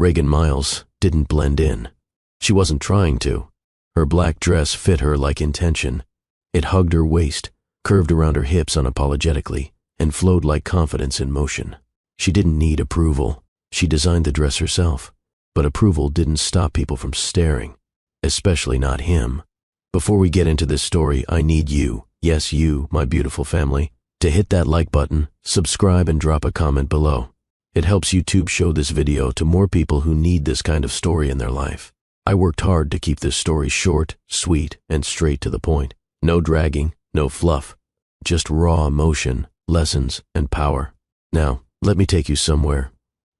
Reagan Miles didn't blend in. She wasn't trying to. Her black dress fit her like intention. It hugged her waist, curved around her hips unapologetically, and flowed like confidence in motion. She didn't need approval. She designed the dress herself. But approval didn't stop people from staring, especially not him. Before we get into this story, I need you, yes you, my beautiful family, to hit that like button, subscribe, and drop a comment below. It helps YouTube show this video to more people who need this kind of story in their life. I worked hard to keep this story short, sweet, and straight to the point. No dragging, no fluff. Just raw emotion, lessons, and power. Now, let me take you somewhere.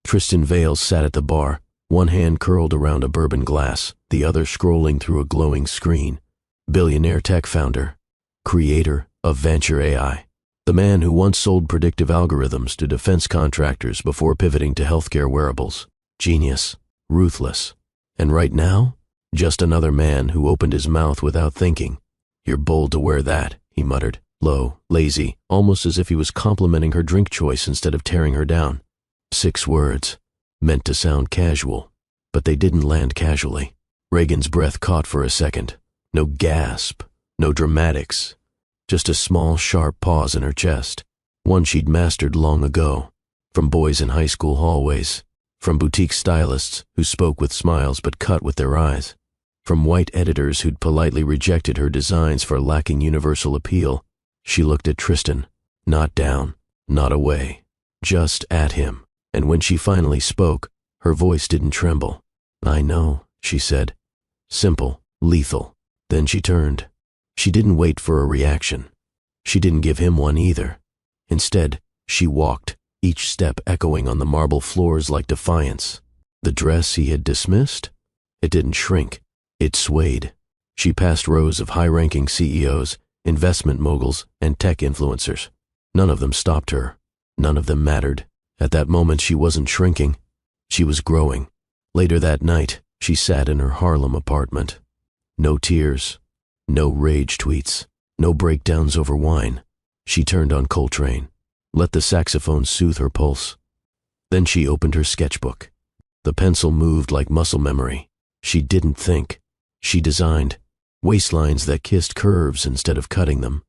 Tristan Vales sat at the bar, one hand curled around a bourbon glass, the other scrolling through a glowing screen. Billionaire tech founder, creator of Venture AI. The man who once sold predictive algorithms to defense contractors before pivoting to healthcare wearables. Genius, ruthless. And right now, just another man who opened his mouth without thinking. You're bold to wear that, he muttered, low, lazy, almost as if he was complimenting her drink choice instead of tearing her down. 6 words, meant to sound casual, but they didn't land casually. Reagan's breath caught for a second. No gasp, no dramatics. Just a small, sharp pause in her chest, one she'd mastered long ago, from boys in high school hallways, from boutique stylists who spoke with smiles but cut with their eyes, from white editors who'd politely rejected her designs for lacking universal appeal. She looked at Tristan, not down, not away, just at him, and when she finally spoke, her voice didn't tremble. I know, she said. Simple, lethal. Then she turned. She didn't wait for a reaction. She didn't give him one either. Instead, she walked, each step echoing on the marble floors like defiance. The dress he had dismissed? It didn't shrink. It swayed. She passed rows of high-ranking CEOs, investment moguls, and tech influencers. None of them stopped her. None of them mattered. At that moment, she wasn't shrinking. She was growing. Later that night, she sat in her Harlem apartment. No tears. No rage tweets, no breakdowns over wine. She turned on Coltrane, let the saxophone soothe her pulse. Then she opened her sketchbook. The pencil moved like muscle memory. She didn't think. She designed. Waistlines that kissed curves instead of cutting them.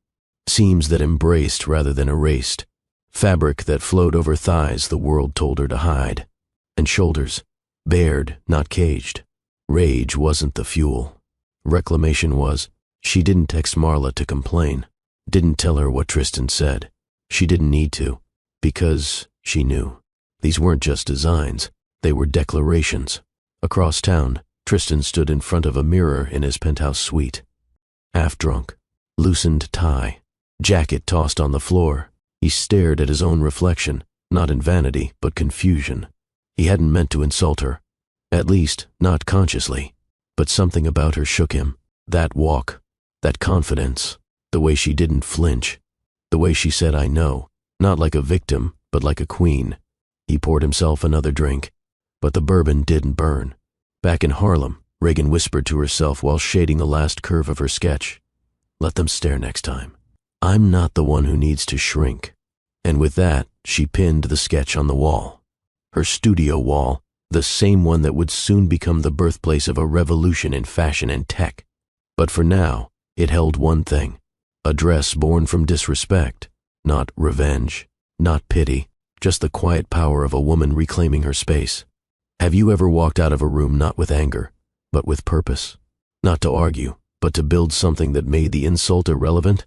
Seams that embraced rather than erased. Fabric that flowed over thighs the world told her to hide. And shoulders, bared, not caged. Rage wasn't the fuel. Reclamation was. She didn't text Marla to complain, didn't tell her what Tristan said. She didn't need to, because she knew. These weren't just designs, they were declarations. Across town, Tristan stood in front of a mirror in his penthouse suite. Half drunk, loosened tie, jacket tossed on the floor. He stared at his own reflection, not in vanity, but confusion. He hadn't meant to insult her, at least not consciously, but something about her shook him. That walk. That confidence, the way she didn't flinch, the way she said I know, not like a victim, but like a queen. He poured himself another drink, but the bourbon didn't burn. Back in Harlem, Reagan whispered to herself while shading the last curve of her sketch. Let them stare next time. I'm not the one who needs to shrink. And with that, she pinned the sketch on the wall. Her studio wall, the same one that would soon become the birthplace of a revolution in fashion and tech. But for now, it held one thing, a dress born from disrespect, not revenge, not pity, just the quiet power of a woman reclaiming her space. Have you ever walked out of a room not with anger, but with purpose? Not to argue, but to build something that made the insult irrelevant?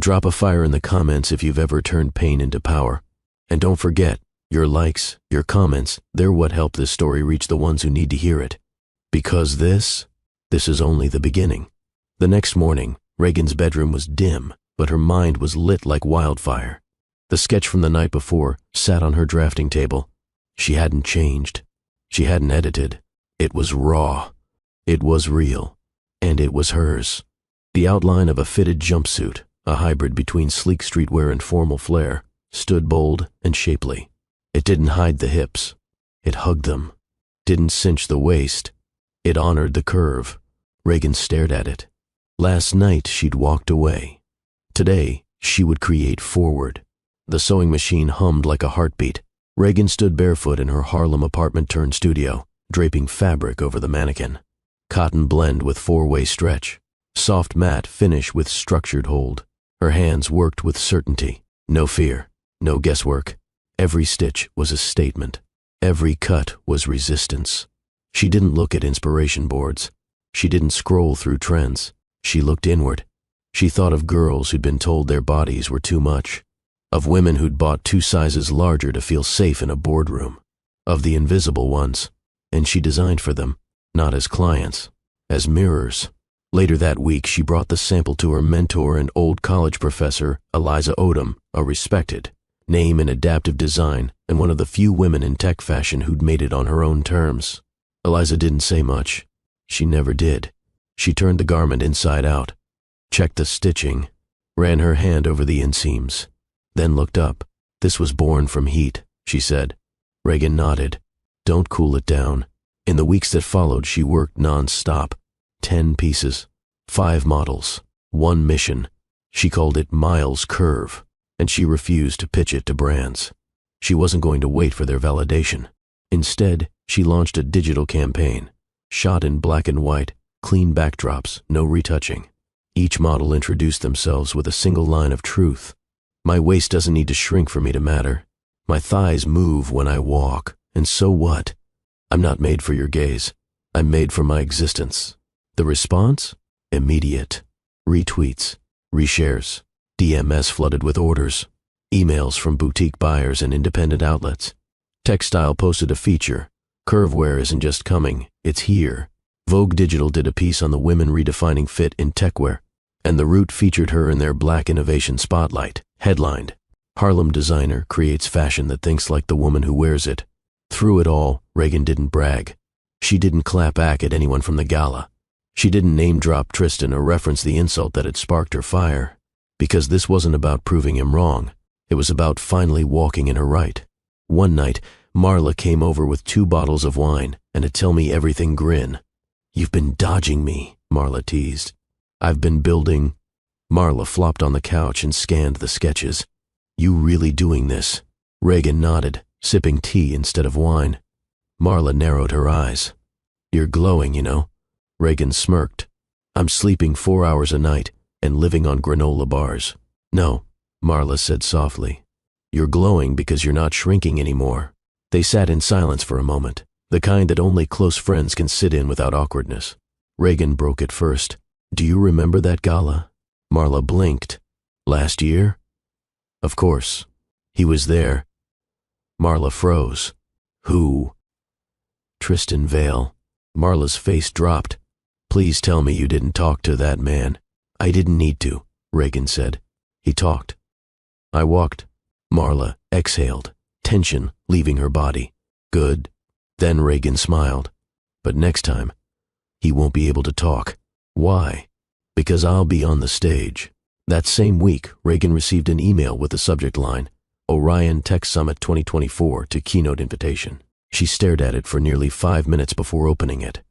Drop a fire in the comments if you've ever turned pain into power. And don't forget, your likes, your comments, they're what help this story reach the ones who need to hear it. Because this is only the beginning. The next morning, Reagan's bedroom was dim, but her mind was lit like wildfire. The sketch from the night before sat on her drafting table. She hadn't changed. She hadn't edited. It was raw. It was real. And it was hers. The outline of a fitted jumpsuit, a hybrid between sleek streetwear and formal flair, stood bold and shapely. It didn't hide the hips. It hugged them. Didn't cinch the waist. It honored the curve. Reagan stared at it. Last night she'd walked away. Today she would create forward. The sewing machine hummed like a heartbeat. Reagan stood barefoot in her Harlem apartment turned studio, draping fabric over the mannequin. Cotton blend with four-way stretch. Soft matte finish with structured hold. Her hands worked with certainty. No fear, no guesswork. Every stitch was a statement. Every cut was resistance. She didn't look at inspiration boards. She didn't scroll through trends. She looked inward. She thought of girls who'd been told their bodies were too much. Of women who'd bought 2 sizes larger to feel safe in a boardroom. Of the invisible ones. And she designed for them, not as clients, as mirrors. Later that week, she brought the sample to her mentor and old college professor, Eliza Odom, a respected name in adaptive design and one of the few women in tech fashion who'd made it on her own terms. Eliza didn't say much. She never did. She turned the garment inside out, checked the stitching, ran her hand over the inseams, then looked up. "This was born from heat," she said. Reagan nodded. "Don't cool it down." In the weeks that followed, she worked non-stop. 10 pieces, 5 models, 1 mission. She called it Miles' Curve, and she refused to pitch it to brands. She wasn't going to wait for their validation. Instead, she launched a digital campaign, shot in black and white, clean backdrops, no retouching. Each model introduced themselves with a single line of truth. "My waist doesn't need to shrink for me to matter. My thighs move when I walk, and so what? I'm not made for your gaze. I'm made for my existence." The response? Immediate. Retweets, reshares, DMs flooded with orders, emails from boutique buyers and independent outlets. Textile posted a feature. "Curvewear isn't just coming, it's here." Vogue Digital did a piece on the women redefining fit in techwear, and The Root featured her in their Black Innovation Spotlight. Headlined, "Harlem designer creates fashion that thinks like the woman who wears it." Through it all, Reagan didn't brag. She didn't clap back at anyone from the gala. She didn't name-drop Tristan or reference the insult that had sparked her fire. Because this wasn't about proving him wrong. It was about finally walking in her right. One night, Marla came over with 2 bottles of wine and a tell-me-everything grin. "You've been dodging me," Marla teased. "I've been building." Marla flopped on the couch and scanned the sketches. "You really doing this?" Reagan nodded, sipping tea instead of wine. Marla narrowed her eyes. "You're glowing, you know." Reagan smirked. "I'm sleeping 4 hours a night and living on granola bars." "No," Marla said softly. "You're glowing because you're not shrinking anymore." They sat in silence for a moment, the kind that only close friends can sit in without awkwardness. Reagan broke it first. "Do you remember that gala?" Marla blinked. "Last year?" "Of course. He was there." Marla froze. "Who?" "Tristan Vale." Marla's face dropped. "Please tell me you didn't talk to that man." "I didn't need to," Reagan said. "He talked. I walked." Marla exhaled, tension leaving her body. "Good." Then Reagan smiled. "But next time, he won't be able to talk." "Why?" "Because I'll be on the stage." That same week, Reagan received an email with the subject line, "Orion Tech Summit 2024 to keynote invitation." She stared at it for nearly 5 minutes before opening it.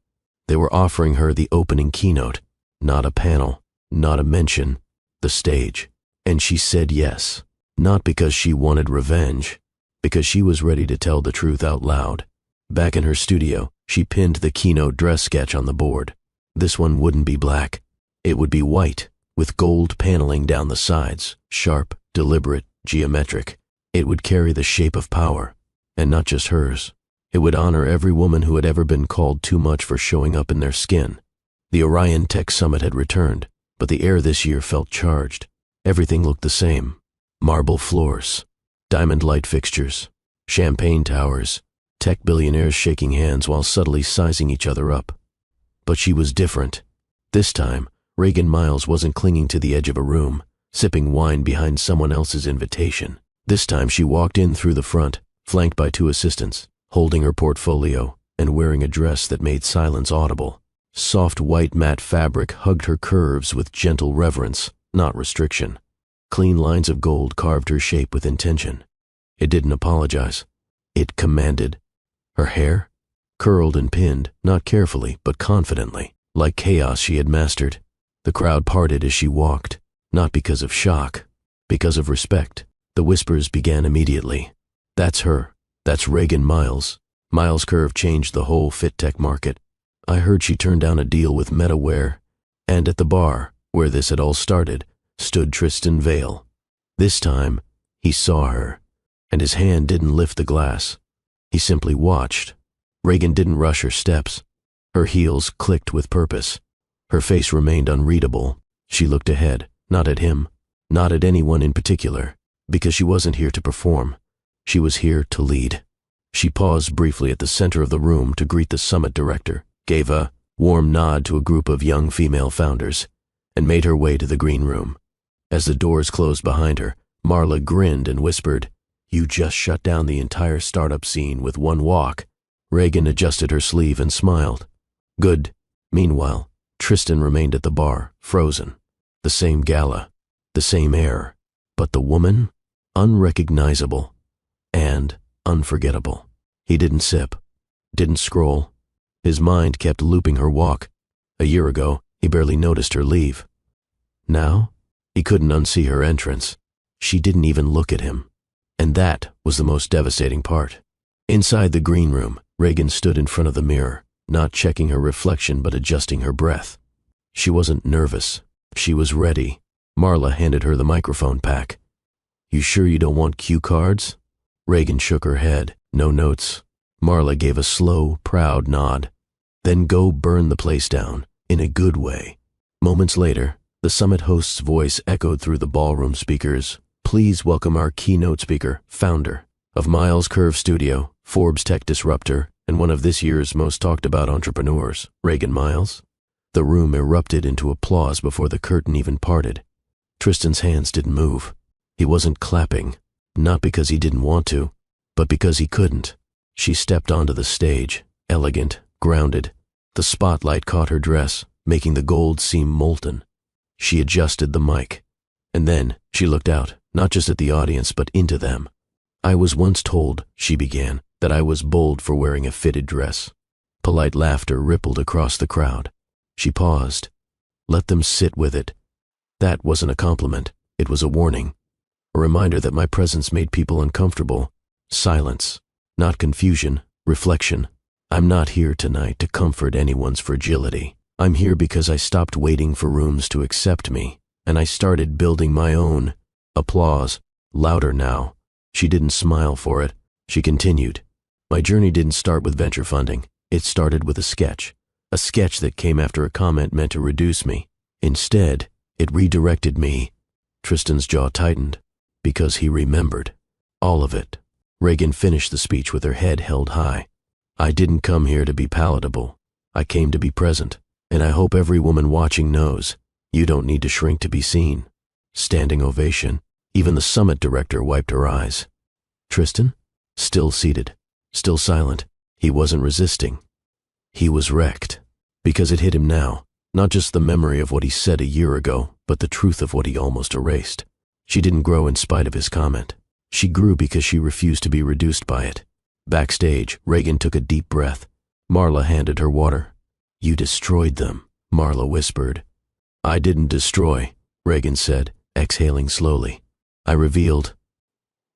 They were offering her the opening keynote, not a panel, not a mention, the stage. And she said yes, not because she wanted revenge, because she was ready to tell the truth out loud. Back in her studio, she pinned the keynote dress sketch on the board. This one wouldn't be black. It would be white, with gold paneling down the sides, sharp, deliberate, geometric. It would carry the shape of power, and not just hers. It would honor every woman who had ever been called too much for showing up in their skin. The Orion Tech Summit had returned, but the air this year felt charged. Everything looked the same. Marble floors, diamond light fixtures, champagne towers, tech billionaires shaking hands while subtly sizing each other up. But she was different. This time, Reagan Miles wasn't clinging to the edge of a room, sipping wine behind someone else's invitation. This time she walked in through the front, flanked by 2 assistants, holding her portfolio and wearing a dress that made silence audible. Soft white matte fabric hugged her curves with gentle reverence, not restriction. Clean lines of gold carved her shape with intention. It didn't apologize. It commanded. Her hair? Curled and pinned, not carefully, but confidently, like chaos she had mastered. The crowd parted as she walked, not because of shock, because of respect. The whispers began immediately. "That's her. That's Reagan Miles. Miles' curve changed the whole fit tech market. I heard she turned down a deal with MetaWare, and at the bar, where this had all started, stood Tristan Vale. This time, he saw her, and his hand didn't lift the glass. He simply watched. Reagan didn't rush her steps. Her heels clicked with purpose. Her face remained unreadable. She looked ahead, not at him, not at anyone in particular, because she wasn't here to perform. She was here to lead. She paused briefly at the center of the room to greet the summit director, gave a warm nod to a group of young female founders, and made her way to the green room. As the doors closed behind her, Marla grinned and whispered, "You just shut down the entire startup scene with one walk." Reagan adjusted her sleeve and smiled. Good. Meanwhile, Tristan remained at the bar, frozen. The same gala, the same air, but the woman, unrecognizable and unforgettable. He didn't sip, didn't scroll. His mind kept looping her walk. A year ago, he barely noticed her leave. Now, he couldn't unsee her entrance. She didn't even look at him. And that was the most devastating part. Inside the green room, Reagan stood in front of the mirror, not checking her reflection but adjusting her breath. She wasn't nervous. She was ready. Marla handed her the microphone pack. "You sure you don't want cue cards?" Reagan shook her head. "No notes." Marla gave a slow, proud nod. "Then go burn the place down, in a good way." Moments later, the summit host's voice echoed through the ballroom speakers. "Please welcome our keynote speaker, founder of Miles Curve Studio, Forbes Tech Disruptor, and one of this year's most talked about entrepreneurs, Reagan Miles." The room erupted into applause before the curtain even parted. Tristan's hands didn't move. He wasn't clapping, not because he didn't want to, but because he couldn't. She stepped onto the stage, elegant, grounded. The spotlight caught her dress, making the gold seem molten. She adjusted the mic, and then she looked out, not just at the audience, but into them. "I was once told," she began, "that I was bold for wearing a fitted dress." Polite laughter rippled across the crowd. She paused. Let them sit with it. That wasn't a compliment. It was a warning. A reminder that my presence made people uncomfortable. Silence. Not confusion. Reflection. I'm not here tonight to comfort anyone's fragility. I'm here because I stopped waiting for rooms to accept me, and I started building my own. Applause. Louder now. She didn't smile for it. She continued. My journey didn't start with venture funding. It started with a sketch that came after a comment meant to reduce me. Instead, it redirected me. Tristan's jaw tightened, because he remembered. All of it. Reagan finished the speech with her head held high. I didn't come here to be palatable. I came to be present, and I hope every woman watching knows, you don't need to shrink to be seen. Standing ovation. Even the summit director wiped her eyes. Tristan? Still seated, still silent. He wasn't resisting. He was wrecked, because it hit him now, not just the memory of what he said a year ago, but the truth of what he almost erased. She didn't grow in spite of his comment. She grew because she refused to be reduced by it. Backstage, Reagan took a deep breath. Marla handed her water. You destroyed them, Marla whispered. I didn't destroy, Reagan said, exhaling slowly. I revealed.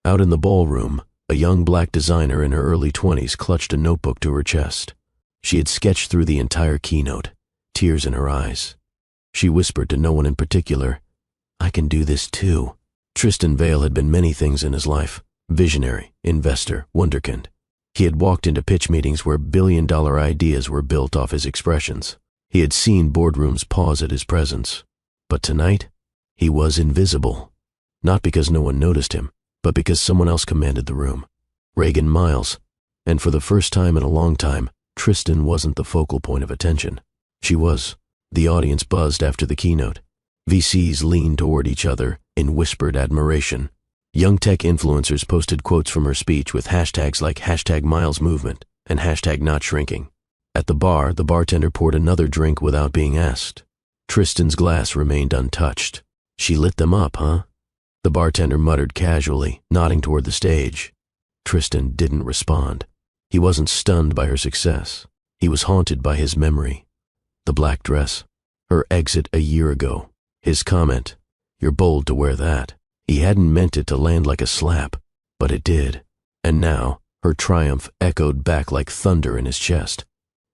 Out in the ballroom, a young black designer in her early 20s clutched a notebook to her chest. She had sketched through the entire keynote, tears in her eyes. She whispered to no one in particular, I can do this too. Tristan Vale had been many things in his life. Visionary, investor, wunderkind. He had walked into pitch meetings where billion-dollar ideas were built off his expressions. He had seen boardrooms pause at his presence. But tonight, he was invisible. Not because no one noticed him, but because someone else commanded the room. Reagan Miles. And for the first time in a long time, Tristan wasn't the focal point of attention. She was. The audience buzzed after the keynote. VCs leaned toward each other in whispered admiration. Young tech influencers posted quotes from her speech with hashtags like #MilesMovement and #NotShrinking. At the bar, the bartender poured another drink without being asked. Tristan's glass remained untouched. She lit them up, huh? The bartender muttered casually, nodding toward the stage. Tristan didn't respond. He wasn't stunned by her success. He was haunted by his memory. The black dress. Her exit a year ago. His comment, you're bold to wear that. He hadn't meant it to land like a slap, but it did. And now, Her triumph echoed back like thunder in his chest.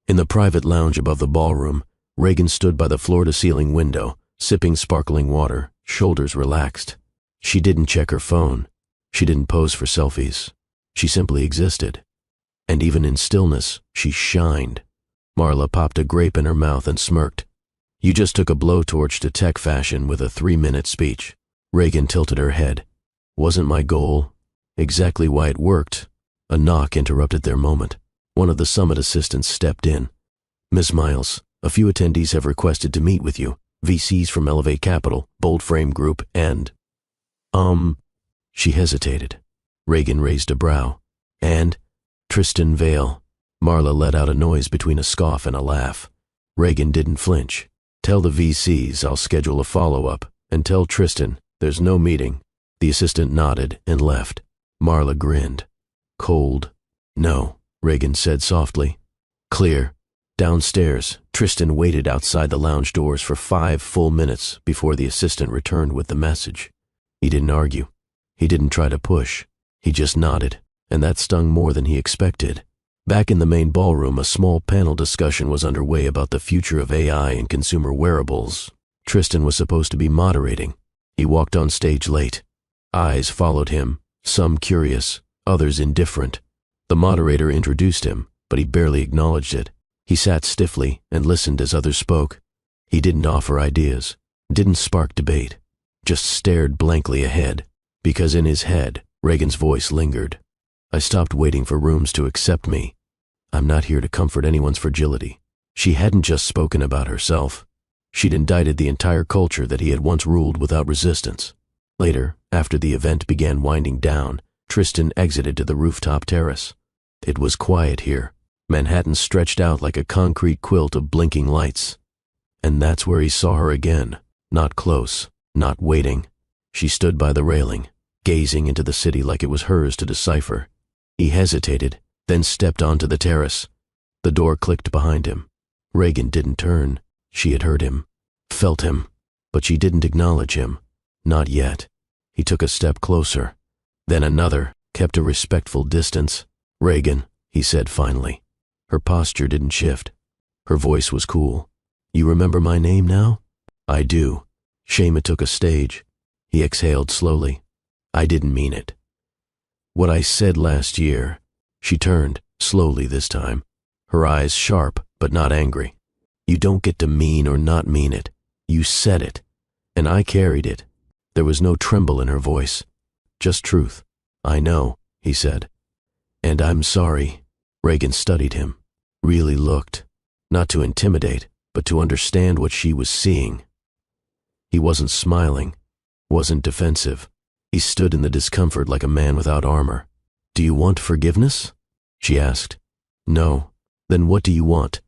In the private lounge above the ballroom, Reagan stood by the floor-to-ceiling window, sipping sparkling water, shoulders relaxed. She didn't check her phone. She didn't pose for selfies. She simply existed. And even in stillness, she shined. Marla popped a grape in her mouth and smirked. You just took a blowtorch to tech fashion with a 3-minute speech. Reagan tilted her head. Wasn't my goal. Exactly why it worked. A knock interrupted their moment. One of the summit assistants stepped in. Ms. Miles, a few attendees have requested to meet with you. VCs from Elevate Capital, Bold Frame Group, and… She hesitated. Reagan raised a brow. And? Tristan Vale. Marla let out a noise between a scoff and a laugh. Reagan didn't flinch. Tell the VCs I'll schedule a follow-up, and tell Tristan there's no meeting. The assistant nodded and left. Marla grinned. Cold. No, Reagan said softly. Clear. Downstairs, Tristan waited outside the lounge doors for 5 full minutes before the assistant returned with the message. He didn't argue. He didn't try to push. He just nodded, and that stung more than he expected. Back in the main ballroom, a small panel discussion was underway about the future of AI and consumer wearables. Tristan was supposed to be moderating. He walked on stage late. Eyes followed him, some curious, others indifferent. The moderator introduced him, but he barely acknowledged it. He sat stiffly and listened as others spoke. He didn't offer ideas, didn't spark debate, just stared blankly ahead, because in his head, Reagan's voice lingered. I stopped waiting for rooms to accept me. I'm not here to comfort anyone's fragility. She hadn't just spoken about herself. She'd indicted the entire culture that he had once ruled without resistance. Later, after the event began winding down, Tristan exited to the rooftop terrace. It was quiet here. Manhattan stretched out like a concrete quilt of blinking lights. And that's where he saw her again, not close, not waiting. She stood by the railing, gazing into the city like it was hers to decipher. He hesitated, then stepped onto the terrace. The door clicked behind him. Reagan didn't turn. She had heard him, felt him, but she didn't acknowledge him. Not yet. He took a step closer, then another, kept a respectful distance. Reagan, he said finally. Her posture didn't shift. Her voice was cool. You remember my name now? I do. Shame it took a stage. He exhaled slowly. I didn't mean it. What I said last year. She turned, slowly this time, her eyes sharp but not angry. You don't get to mean or not mean it. You said it, and I carried it. There was no tremble in her voice, just truth. I know, he said. And I'm sorry. Reagan studied him, really looked, not to intimidate, but to understand what she was seeing. He wasn't smiling, wasn't defensive. He stood in the discomfort like a man without armor. Do you want forgiveness? She asked. No. Then what do you want?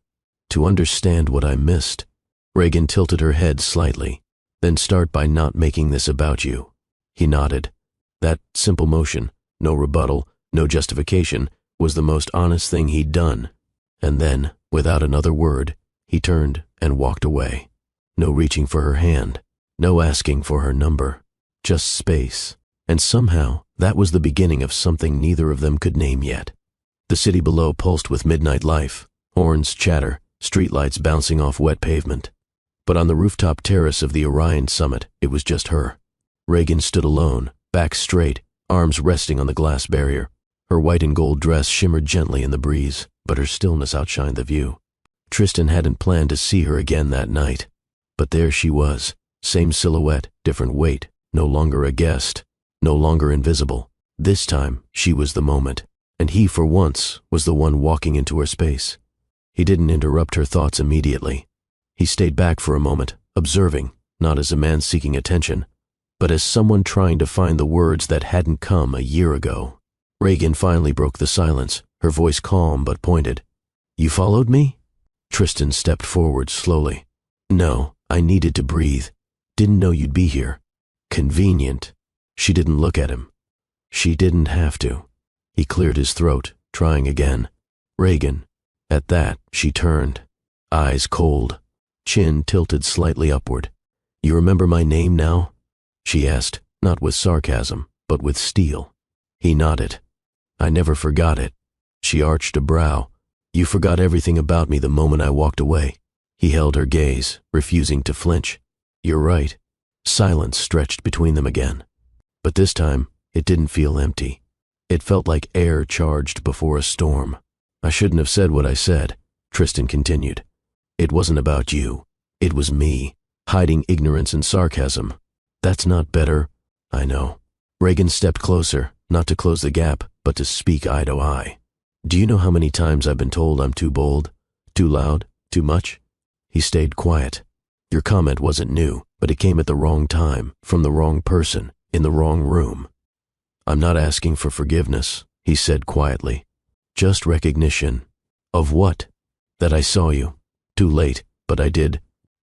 To understand what I missed. Reagan tilted her head slightly. Then start by not making this about you. He nodded. That simple motion, no rebuttal, no justification, was the most honest thing he'd done. And then, without another word, he turned and walked away. No reaching for her hand, no asking for her number, just space. And somehow, that was the beginning of something neither of them could name yet. The city below pulsed with midnight life, horns chatter, streetlights bouncing off wet pavement. But on the rooftop terrace of the Orion summit, it was just her. Reagan stood alone, back straight, arms resting on the glass barrier. Her white and gold dress shimmered gently in the breeze, but her stillness outshined the view. Tristan hadn't planned to see her again that night. But there she was, same silhouette, different weight, no longer a guest, no longer invisible. This time, she was the moment, and he, for once, was the one walking into her space. He didn't interrupt her thoughts immediately. He stayed back for a moment, observing, not as a man seeking attention, but as someone trying to find the words that hadn't come a year ago. Reagan finally broke the silence, her voice calm but pointed. You followed me? Tristan stepped forward slowly. No, I needed to breathe. Didn't know you'd be here. Convenient. She didn't look at him. She didn't have to. He cleared his throat, trying again. Reagan. At that, she turned. Eyes cold. Chin tilted slightly upward. You remember my name now? She asked, not with sarcasm, but with steel. He nodded. I never forgot it. She arched a brow. You forgot everything about me the moment I walked away. He held her gaze, refusing to flinch. You're right. Silence stretched between them again. But this time, it didn't feel empty. It felt like air charged before a storm. I shouldn't have said what I said, Tristan continued. It wasn't about you. It was me, hiding ignorance and sarcasm. That's not better. I know. Reagan stepped closer, not to close the gap, but to speak eye to eye. Do you know how many times I've been told I'm too bold, too loud, too much? He stayed quiet. Your comment wasn't new, but it came at the wrong time, from the wrong person, in the wrong room. I'm not asking for forgiveness, he said quietly. Just recognition. Of what? That I saw you. Too late, but I did.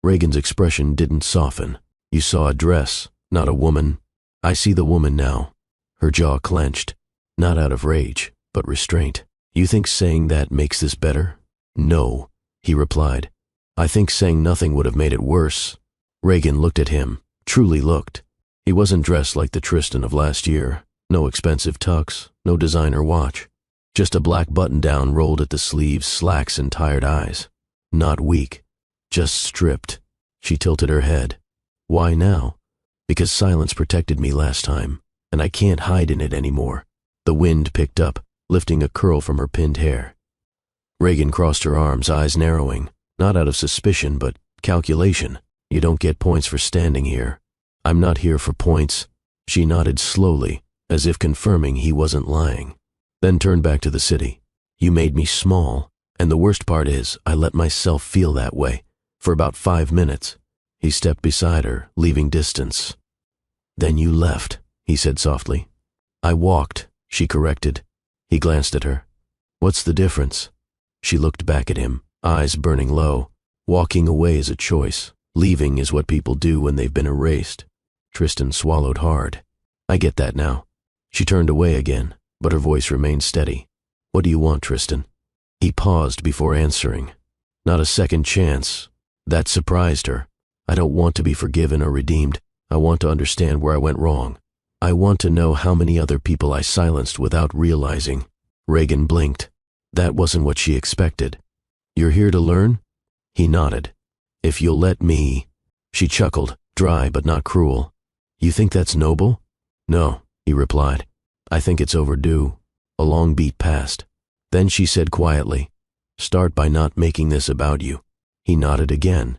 Reagan's expression didn't soften. You saw a dress, not a woman. I see the woman now. Her jaw clenched, not out of rage, but restraint. You think saying that makes this better? No, he replied. I think saying nothing would have made it worse. Reagan looked at him, truly looked. He wasn't dressed like the Tristan of last year. No expensive tux, no designer watch. Just a black button-down rolled at the sleeves, slacks, and tired eyes. Not weak, just stripped. She tilted her head. Why now? Because silence protected me last time, and I can't hide in it anymore. The wind picked up, lifting a curl from her pinned hair. Reagan crossed her arms, eyes narrowing, not out of suspicion, but calculation. You don't get points for standing here. I'm not here for points. She nodded slowly, as if confirming he wasn't lying. Then turned back to the city. You made me small, and the worst part is I let myself feel that way, for about 5 minutes. He stepped beside her, leaving distance. Then you left, he said softly. I walked, she corrected. He glanced at her. What's the difference? She looked back at him, eyes burning low. Walking away is a choice. Leaving is what people do when they've been erased. Tristan swallowed hard. I get that now. She turned away again, but her voice remained steady. What do you want, Tristan? He paused before answering. Not a second chance. That surprised her. I don't want to be forgiven or redeemed. I want to understand where I went wrong. I want to know how many other people I silenced without realizing. Reagan blinked. That wasn't what she expected. You're here to learn? He nodded. If you'll let me. She chuckled, dry but not cruel. You think that's noble? No, he replied. I think it's overdue. A long beat passed. Then she said quietly, start by not making this about you. He nodded again.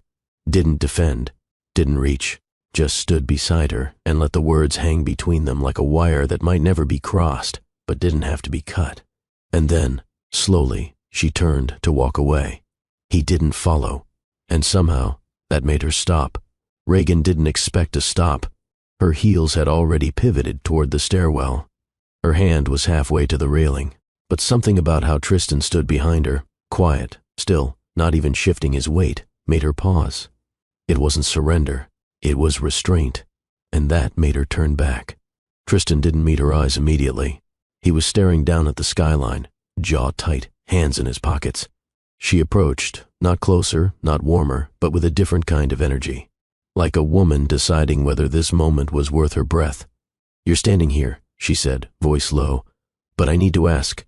Didn't defend, didn't reach, just stood beside her and let the words hang between them like a wire that might never be crossed, but didn't have to be cut. And then, slowly, she turned to walk away. He didn't follow, and somehow that made her stop. Reagan didn't expect to stop. Her heels had already pivoted toward the stairwell. Her hand was halfway to the railing, but something about how Tristan stood behind her, quiet, still, not even shifting his weight, made her pause. It wasn't surrender, it was restraint, and that made her turn back. Tristan didn't meet her eyes immediately. He was staring down at the skyline, jaw tight, hands in his pockets. She approached, not closer, not warmer, but with a different kind of energy. Like a woman deciding whether this moment was worth her breath. You're standing here, she said, voice low, but I need to ask,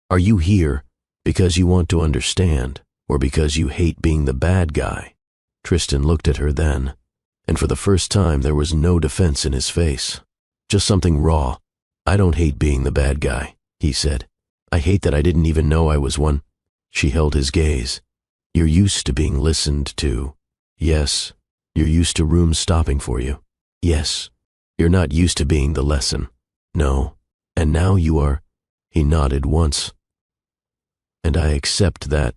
are you here because you want to understand, or because you hate being the bad guy? Tristan looked at her then, and for the first time there was no defense in his face. Just something raw. I don't hate being the bad guy, he said. I hate that I didn't even know I was one. She held his gaze. You're used to being listened to. Yes. You're used to rooms stopping for you. Yes. You're not used to being the lesson. No. And now you are. He nodded once. And I accept that.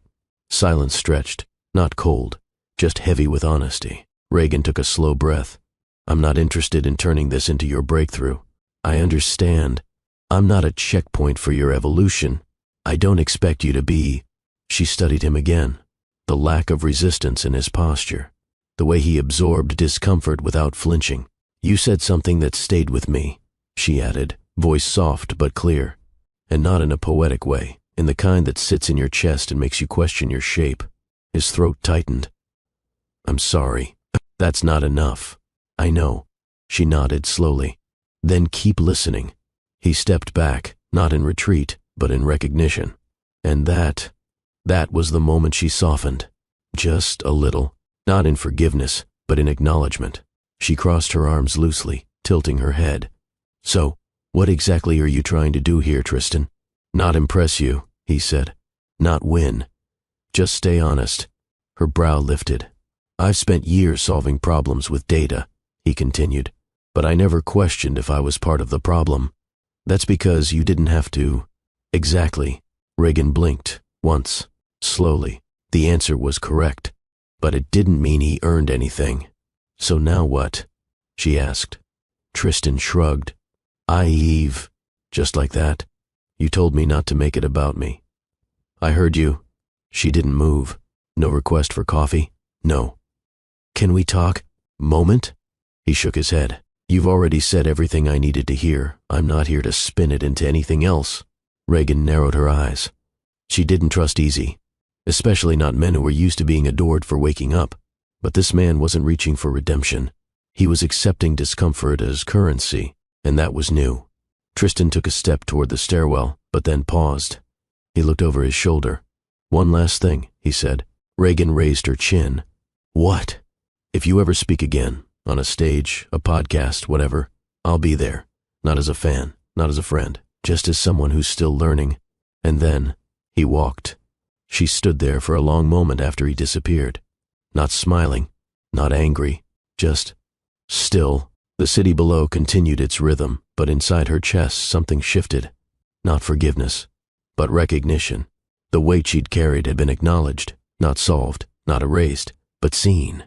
Silence stretched, not cold, just heavy with honesty. Reagan took a slow breath. I'm not interested in turning this into your breakthrough. I understand. I'm not a checkpoint for your evolution. I don't expect you to be. She studied him again. The lack of resistance in his posture. The way he absorbed discomfort without flinching. You said something that stayed with me, she added, voice soft but clear. And not in a poetic way, in the kind that sits in your chest and makes you question your shape. His throat tightened. I'm sorry. That's not enough. I know. She nodded slowly. Then keep listening. He stepped back, not in retreat, but in recognition. And that was the moment she softened. Just a little, not in forgiveness, but in acknowledgement. She crossed her arms loosely, tilting her head. "So, what exactly are you trying to do here, Tristan?" "Not impress you," he said. "Not win. Just stay honest." Her brow lifted. "I've spent years solving problems with data," he continued, "but I never questioned if I was part of the problem." "That's because you didn't have to." "Exactly." Reagan blinked, once, slowly. The answer was correct, but it didn't mean he earned anything. "So now what?" she asked. Tristan shrugged. "Eve, just like that. You told me not to make it about me." "I heard you." She didn't move. "No request for coffee?" "No." "Can we talk? Moment?" He shook his head. "You've already said everything I needed to hear. I'm not here to spin it into anything else." Reagan narrowed her eyes. She didn't trust easy, especially not men who were used to being adored for waking up. But this man wasn't reaching for redemption. He was accepting discomfort as currency, and that was new. Tristan took a step toward the stairwell, but then paused. He looked over his shoulder. "One last thing," he said. Reagan raised her chin. "What?" "If you ever speak again, on a stage, a podcast, whatever, I'll be there. Not as a fan, not as a friend, just as someone who's still learning." And then he walked. She stood there for a long moment after he disappeared. Not smiling, not angry, just still. The city below continued its rhythm, but inside her chest something shifted. Not forgiveness, but recognition. The weight she'd carried had been acknowledged, not solved, not erased, but seen.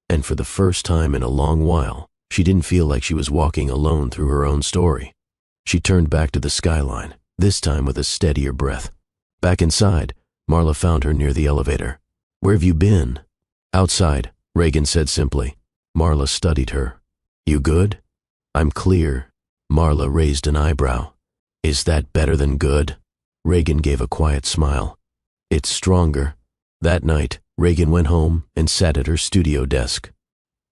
And for the first time in a long while, she didn't feel like she was walking alone through her own story. She turned back to the skyline, this time with a steadier breath. Back inside, Marla found her near the elevator. "Where have you been?" "Outside," Reagan said simply. Marla studied her. "You good?" "I'm clear." Marla raised an eyebrow. "Is that better than good?" Reagan gave a quiet smile. "It's stronger." That night, Reagan went home and sat at her studio desk.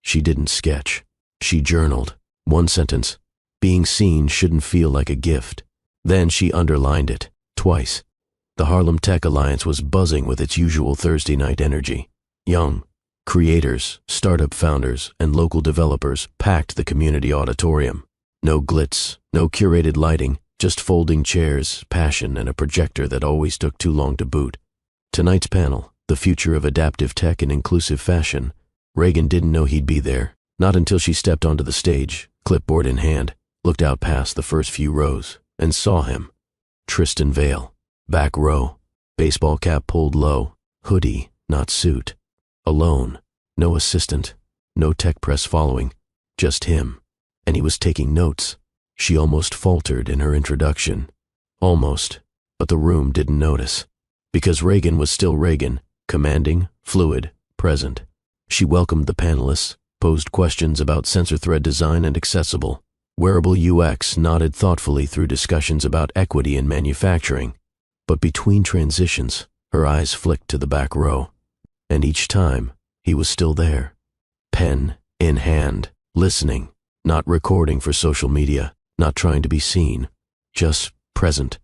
She didn't sketch. She journaled. One sentence. Being seen shouldn't feel like a gift. Then she underlined it, twice. The Harlem Tech Alliance was buzzing with its usual Thursday night energy. Young creators, startup founders, and local developers packed the community auditorium. No glitz, no curated lighting, just folding chairs, passion, and a projector that always took too long to boot. Tonight's panel, The Future of Adaptive Tech in Inclusive Fashion. Reagan didn't know he'd be there, not until she stepped onto the stage, clipboard in hand, looked out past the first few rows, and saw him. Tristan Vale, back row, baseball cap pulled low, hoodie, not suit. Alone, no assistant, no tech press following, just him. And he was taking notes. She almost faltered in her introduction. Almost, but the room didn't notice. Because Reagan was still Reagan, commanding, fluid, present. She welcomed the panelists, posed questions about sensor thread design and accessible. Wearable UX nodded thoughtfully through discussions about equity in manufacturing. But between transitions, her eyes flicked to the back row. And each time, he was still there. Pen in hand, listening, not recording for social media, not trying to be seen, just present.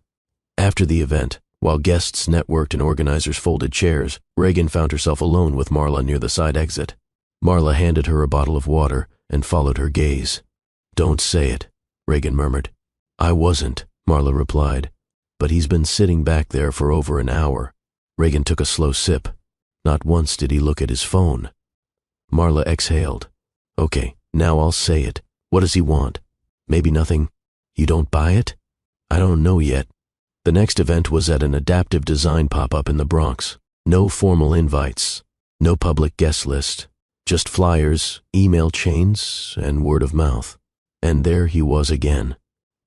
After the event, while guests networked and organizers folded chairs, Reagan found herself alone with Marla near the side exit. Marla handed her a bottle of water and followed her gaze. "Don't say it," Reagan murmured. "I wasn't," Marla replied. "But he's been sitting back there for over an hour." Reagan took a slow sip. Not once did he look at his phone. Marla exhaled. "Okay, now I'll say it. What does he want? Maybe nothing. You don't buy it?" "I don't know yet." The next event was at an adaptive design pop-up in the Bronx. No formal invites, no public guest list, just flyers, email chains, and word of mouth. And there he was again.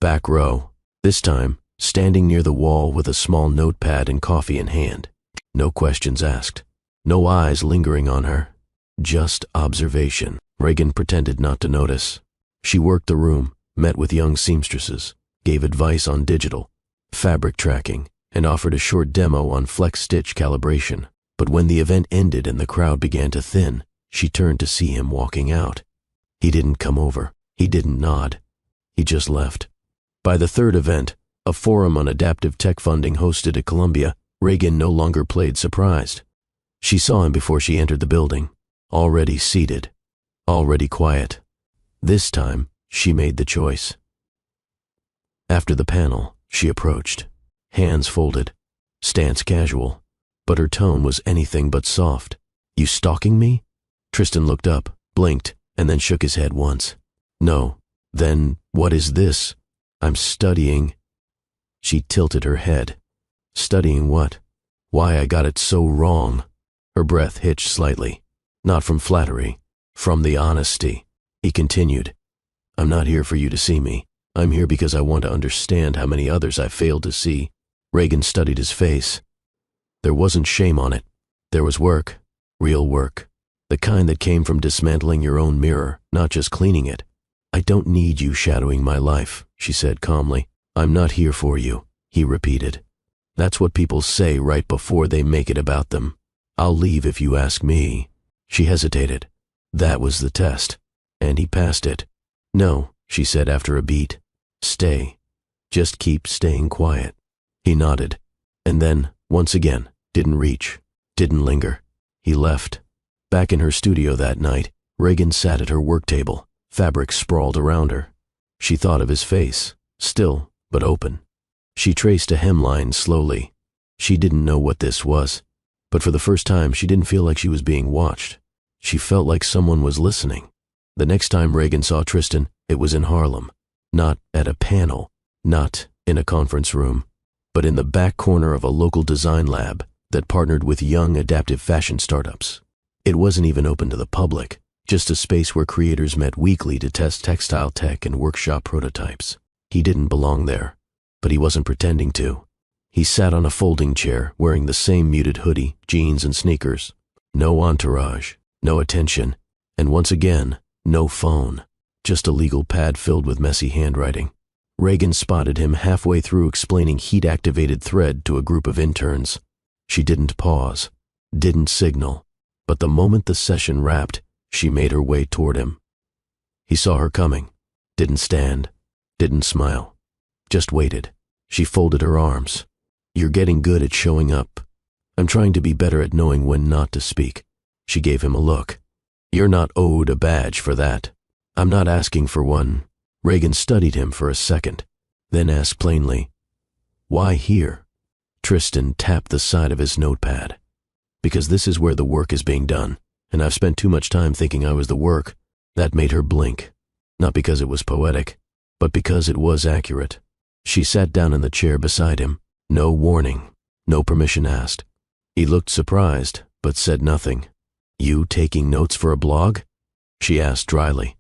Back row, this time standing near the wall with a small notepad and coffee in hand. No questions asked. No eyes lingering on her. Just observation. Reagan pretended not to notice. She worked the room, met with young seamstresses, gave advice on digital, fabric tracking, and offered a short demo on flex stitch calibration. But when the event ended and the crowd began to thin, she turned to see him walking out. He didn't come over. He didn't nod. He just left. By the third event, A forum on adaptive tech funding hosted at Columbia, Reagan no longer played surprised. She saw him before she entered the building, already seated, already quiet. This time, she made the choice. After the panel, she approached, hands folded, stance casual, but her tone was anything but soft. "You stalking me?" Tristan looked up, blinked, and then shook his head once. "No." "Then, what is this?" "I'm studying." She tilted her head. "Studying what?" "Why I got it so wrong." Her breath hitched slightly. Not from flattery, from the honesty. He continued, "I'm not here for you to see me. I'm here because I want to understand how many others I failed to see." Reagan studied his face. There wasn't shame on it. There was work, real work. The kind that came from dismantling your own mirror, not just cleaning it. "I don't need you shadowing my life," she said calmly. "I'm not here for you," he repeated. "That's what people say right before they make it about them. I'll leave if you ask me." She hesitated. That was the test, and he passed it. "No," she said after a beat. "Stay. Just keep staying quiet." He nodded, and then, once again, didn't reach, didn't linger. He left. Back in her studio that night, Reagan sat at her work table, fabric sprawled around her. She thought of his face, still but open. She traced a hemline slowly. She didn't know what this was, but for the first time she didn't feel like she was being watched. She felt like someone was listening. The next time Reagan saw Tristan, it was in Harlem. Not at a panel, not in a conference room, but in the back corner of a local design lab that partnered with young adaptive fashion startups. It wasn't even open to the public, just a space where creators met weekly to test textile tech and workshop prototypes. He didn't belong there, but he wasn't pretending to. He sat on a folding chair, wearing the same muted hoodie, jeans, and sneakers. No entourage, no attention, and once again, no phone. Just a legal pad filled with messy handwriting. Reagan spotted him halfway through explaining heat-activated thread to a group of interns. She didn't pause, didn't signal, but the moment the session wrapped, she made her way toward him. He saw her coming, didn't stand, didn't smile, just waited. She folded her arms. "You're getting good at showing up. I'm trying to be better at knowing when not to speak." She gave him a look. "You're not owed a badge for that." "I'm not asking for one." Reagan studied him for a second, then asked plainly, "Why here?" Tristan tapped the side of his notepad. "Because this is where the work is being done, and I've spent too much time thinking I was the work." That made her blink, not because it was poetic, but because it was accurate. She sat down in the chair beside him, no warning, no permission asked. He looked surprised, but said nothing. "You taking notes for a blog?" she asked dryly.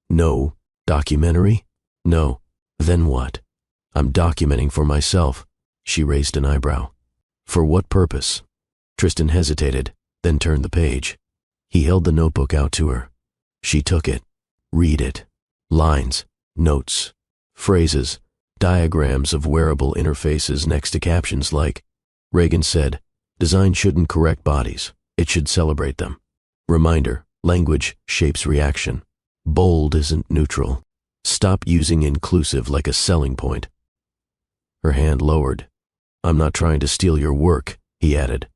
"No. Documentary?" "No." "Then what?" "I'm documenting for myself." She raised an eyebrow. "For what purpose?" Tristan hesitated, then turned the page. He held the notebook out to her. She took it. Read it. Lines, notes, phrases, diagrams of wearable interfaces next to captions like, Reagan said, "Design shouldn't correct bodies. It should celebrate them." Reminder, language shapes reaction. Bold isn't neutral. Stop using inclusive like a selling point. Her hand lowered. "I'm not trying to steal your work," he added.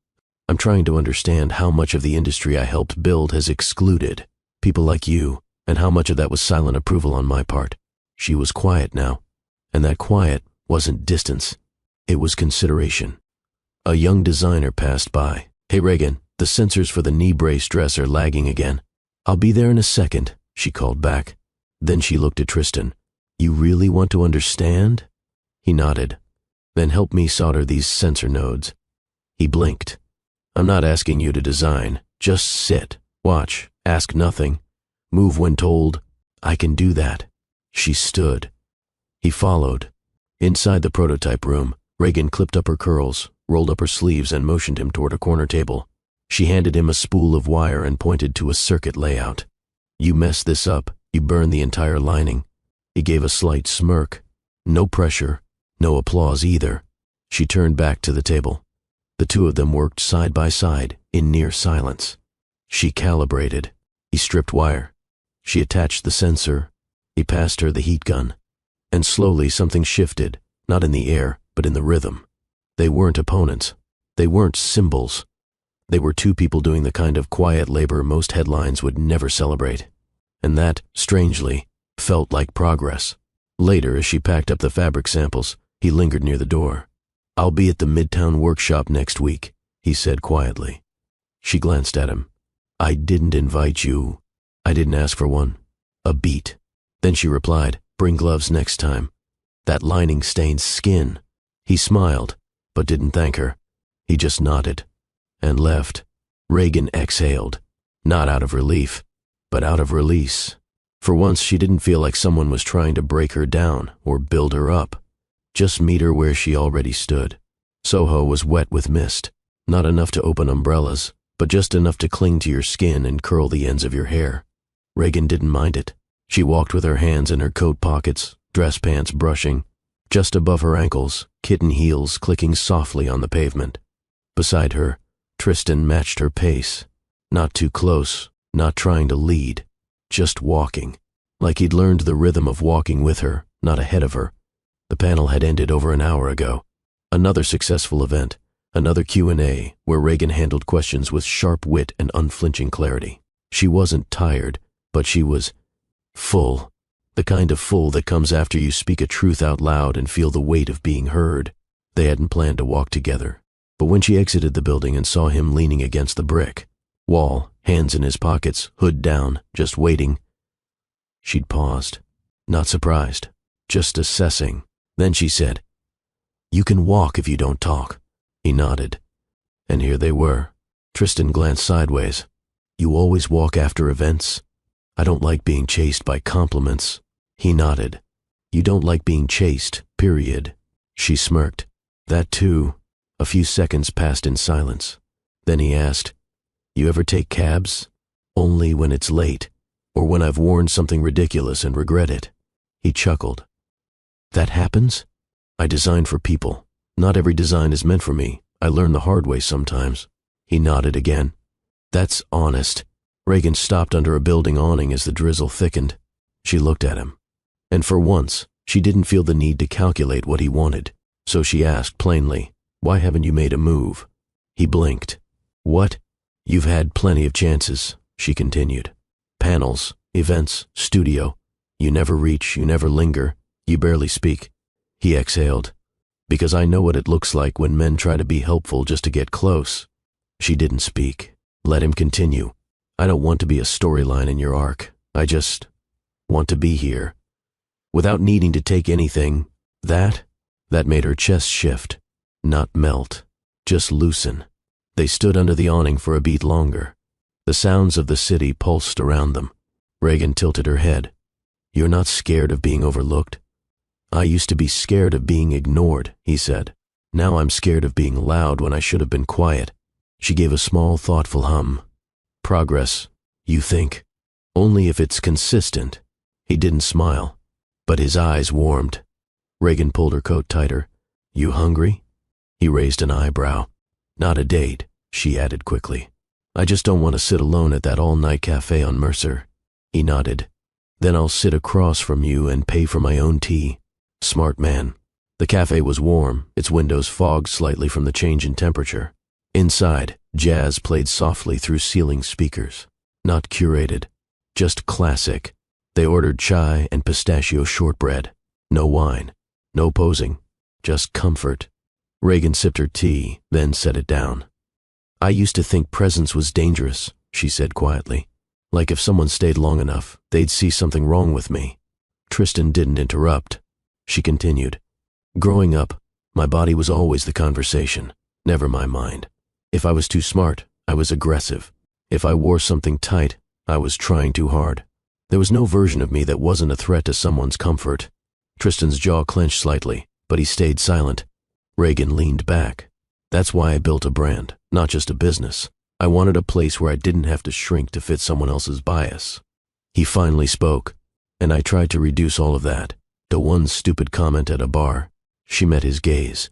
"I'm trying to understand how much of the industry I helped build has excluded people like you, and how much of that was silent approval on my part." She was quiet now, and that quiet wasn't distance. It was consideration. A young designer passed by. "Hey Reagan, the sensors for the knee brace dress are lagging again." "I'll be there in a second," she called back. Then she looked at Tristan. "You really want to understand?" He nodded. "Then help me solder these sensor nodes." He blinked. "I'm not asking you to design. Just sit, watch, ask nothing, move when told." "I can do that." She stood. He followed. Inside the prototype room, Reagan clipped up her curls, rolled up her sleeves, and motioned him toward a corner table. She handed him a spool of wire and pointed to a circuit layout. "You mess this up, you burn the entire lining." He gave a slight smirk. No pressure, no applause either. She turned back to the table. The two of them worked side by side in near silence. She calibrated. He stripped wire. She attached the sensor. He passed her the heat gun. And slowly something shifted, not in the air, but in the rhythm. They weren't opponents. They weren't symbols. They were two people doing the kind of quiet labor most headlines would never celebrate. And that, strangely, felt like progress. Later, as she packed up the fabric samples, he lingered near the door. "I'll be at the Midtown workshop next week," he said quietly. She glanced at him. "I didn't invite you. I didn't ask for one." A beat. Then she replied, "Bring gloves next time. That lining stains skin." He smiled, but didn't thank her. He just nodded and left. Reagan exhaled, not out of relief, but out of release. For once, she didn't feel like someone was trying to break her down or build her up. Just meet her where she already stood. Soho was wet with mist, not enough to open umbrellas, but just enough to cling to your skin and curl the ends of your hair. Reagan didn't mind it. She walked with her hands in her coat pockets, dress pants brushing, just above her ankles, kitten heels clicking softly on the pavement. Beside her, Tristan matched her pace. Not too close, not trying to lead, just walking, like he'd learned the rhythm of walking with her, not ahead of her. The panel had ended over an hour ago. Another successful event, another Q&A, where Reagan handled questions with sharp wit and unflinching clarity. She wasn't tired, but she was full. The kind of full that comes after you speak a truth out loud and feel the weight of being heard. They hadn't planned to walk together. But when she exited the building and saw him leaning against the brick wall, hands in his pockets, hood down, just waiting, she'd paused. Not surprised, just assessing. Then she said, "You can walk if you don't talk." He nodded. And here they were. Tristan glanced sideways. "You always walk after events?" "I don't like being chased by compliments." He nodded. "You don't like being chased, period." She smirked. "That too." A few seconds passed in silence. Then he asked, "You ever take cabs?" "Only when it's late, or when I've worn something ridiculous and regret it." He chuckled. "That happens?" "I design for people. Not every design is meant for me. I learn the hard way sometimes." He nodded again. "That's honest." Reagan stopped under a building awning as the drizzle thickened. She looked at him. And for once, she didn't feel the need to calculate what he wanted. So she asked plainly, "Why haven't you made a move?" He blinked. "What?" "You've had plenty of chances," she continued. "Panels, events, studio. You never reach, you never linger, you barely speak." He exhaled. "Because I know what it looks like when men try to be helpful just to get close." She didn't speak. Let him continue. "I don't want to be a storyline in your arc. I just want to be here. Without needing to take anything. That made her chest shift. Not melt. Just loosen." They stood under the awning for a beat longer. The sounds of the city pulsed around them. Reagan tilted her head. "You're not scared of being overlooked?" "I used to be scared of being ignored," he said. "Now I'm scared of being loud when I should have been quiet." She gave a small, thoughtful hum. "Progress, you think?" "Only if it's consistent." He didn't smile, but his eyes warmed. Reagan pulled her coat tighter. "You hungry?" He raised an eyebrow. "Not a date," she added quickly. "I just don't want to sit alone at that all-night cafe on Mercer." He nodded. "Then I'll sit across from you and pay for my own tea." Smart man. The cafe was warm, its windows fogged slightly from the change in temperature. Inside, jazz played softly through ceiling speakers. Not curated, just classic. They ordered chai and pistachio shortbread. No wine, no posing, just comfort. Reagan sipped her tea, then set it down. "I used to think presence was dangerous," she said quietly. "Like if someone stayed long enough, they'd see something wrong with me." Tristan didn't interrupt. She continued. "Growing up, my body was always the conversation, never my mind. If I was too smart, I was aggressive. If I wore something tight, I was trying too hard. There was no version of me that wasn't a threat to someone's comfort." Tristan's jaw clenched slightly, but he stayed silent. Reagan leaned back. "That's why I built a brand, not just a business. I wanted a place where I didn't have to shrink to fit someone else's bias." He finally spoke, and I tried to reduce all of that to one stupid comment at a bar. She met his gaze.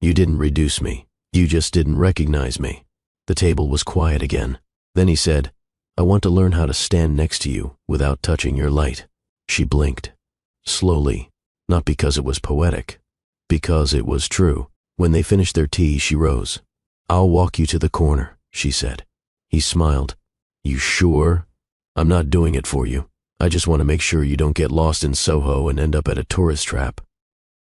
"You didn't reduce me. You just didn't recognize me." The table was quiet again. Then he said, "I want to learn how to stand next to you without touching your light." She blinked. Slowly, not because it was poetic, Because it was true. When they finished their tea, she rose. "I'll walk you to the corner," she said. He smiled. "You sure? I'm not doing it for you. I just want to make sure you don't get lost in Soho and end up at a tourist trap."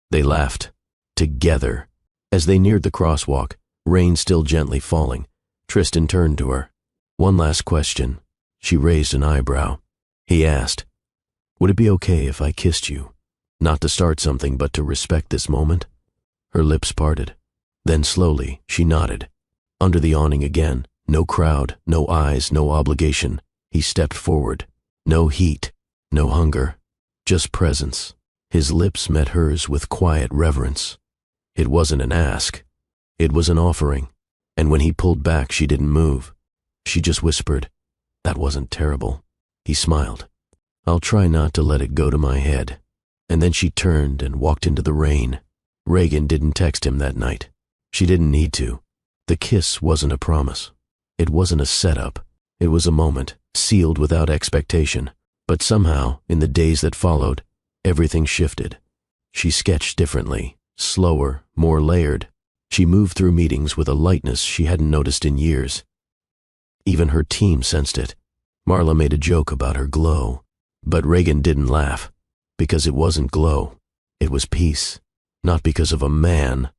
They laughed. Together. As they neared the crosswalk, rain still gently falling, Tristan turned to her. "One last question." She raised an eyebrow. He asked, "Would it be okay if I kissed you? Not to start something, but to respect this moment?" Her lips parted. Then slowly, she nodded. Under the awning again, no crowd, no eyes, no obligation, he stepped forward. No heat, no hunger, just presence. His lips met hers with quiet reverence. It wasn't an ask. It was an offering. And when he pulled back, she didn't move. She just whispered, "That wasn't terrible." He smiled. "I'll try not to let it go to my head." And then she turned and walked into the rain. Reagan didn't text him that night. She didn't need to. The kiss wasn't a promise. It wasn't a setup. It was a moment, sealed without expectation. But somehow, in the days that followed, everything shifted. She sketched differently, slower, more layered. She moved through meetings with a lightness she hadn't noticed in years. Even her team sensed it. Marla made a joke about her glow. But Reagan didn't laugh, because it wasn't glow. It was peace. Not because of a man,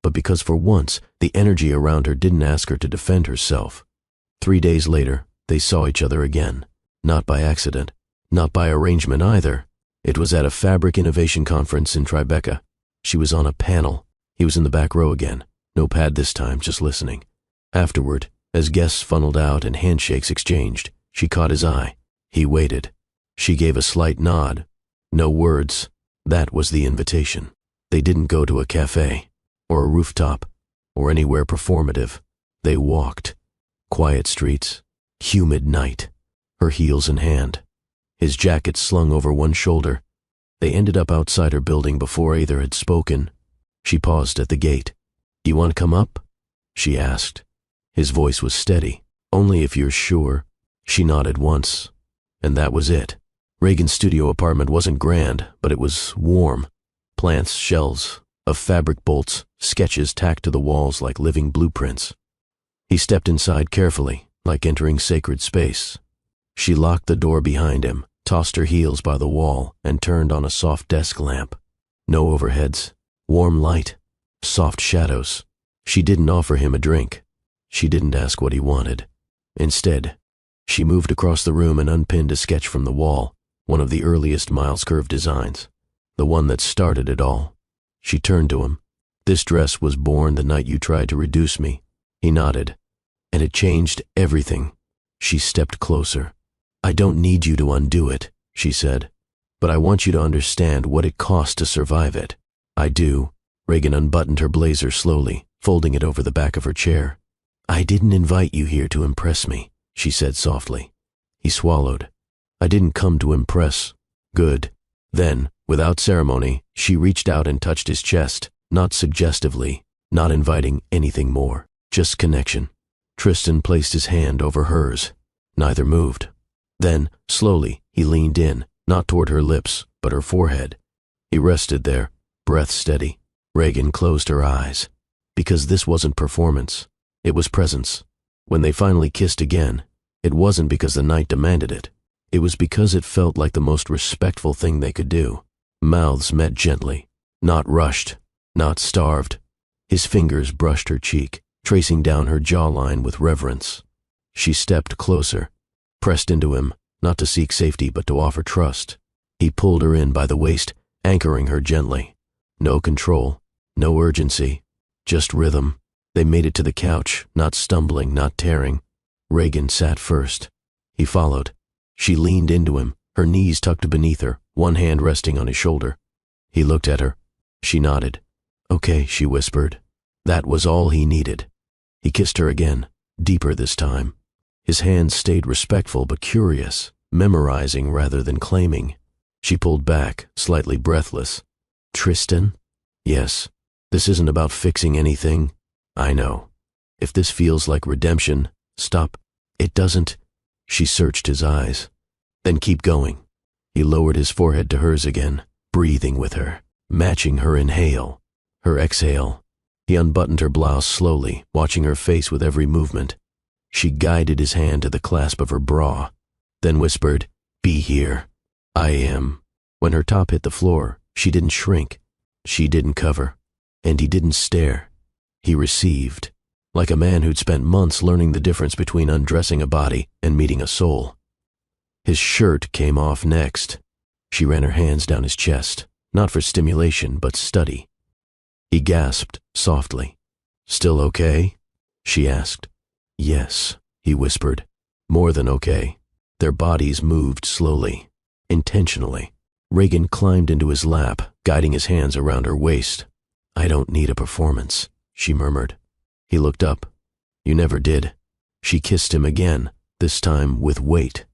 but because for once, the energy around her didn't ask her to defend herself. 3 days later, they saw each other again. Not by accident. Not by arrangement either. It was at a fabric innovation conference in Tribeca. She was on a panel. He was in the back row again. No pad this time, just listening. Afterward, as guests funneled out and handshakes exchanged, she caught his eye. He waited. She gave a slight nod. No words. That was the invitation. They didn't go to a cafe, or a rooftop, or anywhere performative. They walked. Quiet streets. Humid night. Her heels in hand. His jacket slung over one shoulder. They ended up outside her building before either had spoken. She paused at the gate. "You want to come up?" she asked. His voice was steady. "Only if you're sure." She nodded once, and that was it. Reagan's studio apartment wasn't grand, but it was warm. Plants, shelves, of fabric bolts, sketches tacked to the walls like living blueprints. He stepped inside carefully, like entering sacred space. She locked the door behind him, tossed her heels by the wall, and turned on a soft desk lamp. No overheads, warm light, soft shadows. She didn't offer him a drink. She didn't ask what he wanted. Instead, she moved across the room and unpinned a sketch from the wall, one of the earliest Miles Curve designs, the one that started it all. She turned to him. "This dress was born the night you tried to reduce me." He nodded. "And it changed everything." She stepped closer. "I don't need you to undo it," she said, "but I want you to understand what it cost to survive it." "I do." Reagan unbuttoned her blazer slowly, folding it over the back of her chair. "I didn't invite you here to impress me," she said softly. He swallowed. "I didn't come to impress." "Good." Then, without ceremony, she reached out and touched his chest, not suggestively, not inviting anything more, just connection. Tristan placed his hand over hers. Neither moved. Then, slowly, he leaned in, not toward her lips, but her forehead. He rested there, breath steady. Reagan closed her eyes. Because this wasn't performance. It was presence. When they finally kissed again, it wasn't because the night demanded it. It was because it felt like the most respectful thing they could do. Mouths met gently, not rushed, not starved. His fingers brushed her cheek, tracing down her jawline with reverence. She stepped closer, pressed into him, not to seek safety but to offer trust. He pulled her in by the waist, anchoring her gently. No control, no urgency, just rhythm. They made it to the couch, not stumbling, not tearing. Reagan sat first. He followed. She leaned into him, her knees tucked beneath her, one hand resting on his shoulder. He looked at her. She nodded. "Okay," she whispered. That was all he needed. He kissed her again, deeper this time. His hands stayed respectful but curious, memorizing rather than claiming. She pulled back, slightly breathless. "Tristan?" "Yes. This isn't about fixing anything. I know. If this feels like redemption, stop." "It doesn't." She searched his eyes. "Then keep going." He lowered his forehead to hers again, breathing with her, matching her inhale. Her exhale. He unbuttoned her blouse slowly, watching her face with every movement. She guided his hand to the clasp of her bra, then whispered, "Be here." "I am." When her top hit the floor, she didn't shrink. She didn't cover. And he didn't stare. He received, like a man who'd spent months learning the difference between undressing a body and meeting a soul. His shirt came off next. She ran her hands down his chest, not for stimulation, but study. He gasped softly. "Still okay?" she asked. "Yes," he whispered. "More than okay." Their bodies moved slowly, intentionally. Reagan climbed into his lap, guiding his hands around her waist. "I don't need a performance," she murmured. He looked up. "You never did." She kissed him again, this time with weight.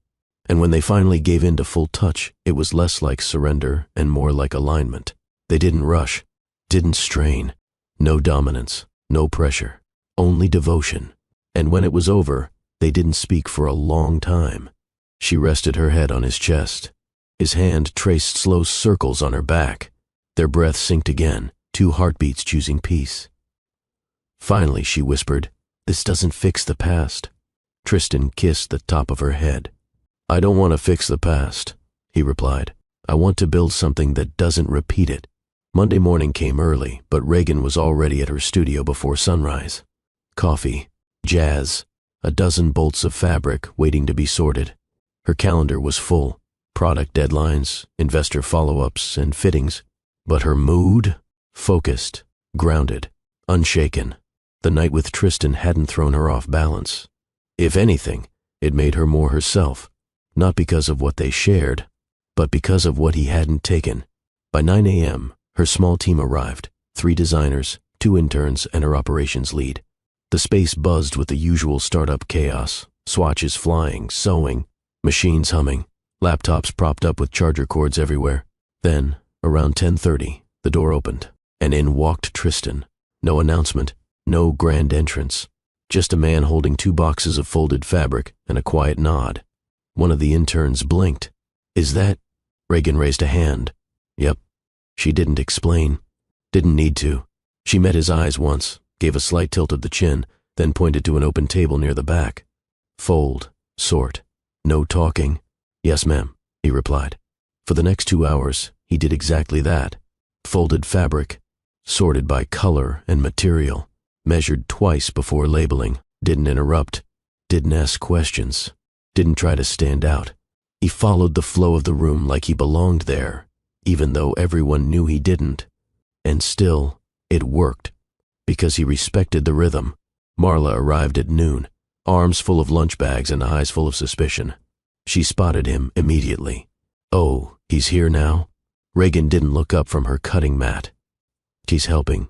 And when they finally gave in to full touch, it was less like surrender and more like alignment. They didn't rush, didn't strain. No dominance, no pressure, only devotion. And when it was over, they didn't speak for a long time. She rested her head on his chest. His hand traced slow circles on her back. Their breath synced again, 2 heartbeats choosing peace. Finally, she whispered, "This doesn't fix the past." Tristan kissed the top of her head. "I don't want to fix the past," he replied. "I want to build something that doesn't repeat it." Monday morning came early, but Reagan was already at her studio before sunrise. Coffee, jazz, a dozen bolts of fabric waiting to be sorted. Her calendar was full, product deadlines, investor follow-ups, and fittings. But her mood? Focused, grounded, unshaken. The night with Tristan hadn't thrown her off balance. If anything, it made her more herself, not because of what they shared, but because of what he hadn't taken. By 9 a.m., her small team arrived, 3 designers, 2 interns, and her operations lead. The space buzzed with the usual startup chaos, swatches flying, sewing, machines humming, laptops propped up with charger cords everywhere. Then, around 10:30, the door opened, and in walked Tristan. No announcement, no grand entrance, just a man holding 2 boxes of folded fabric and a quiet nod. One of the interns blinked. "Is that?" Reagan raised a hand. "Yep." She didn't explain. Didn't need to. She met his eyes once, gave a slight tilt of the chin, then pointed to an open table near the back. "Fold, sort, no talking." "Yes, ma'am," he replied. For the next 2 hours, he did exactly that. Folded fabric, sorted by color and material, measured twice before labeling, didn't interrupt, didn't ask questions, didn't try to stand out. He followed the flow of the room like he belonged there, even though everyone knew he didn't. And still, it worked, because he respected the rhythm. Marla arrived at noon, arms full of lunch bags and eyes full of suspicion. She spotted him immediately. "Oh, he's here now?" Reagan didn't look up from her cutting mat. "She's helping."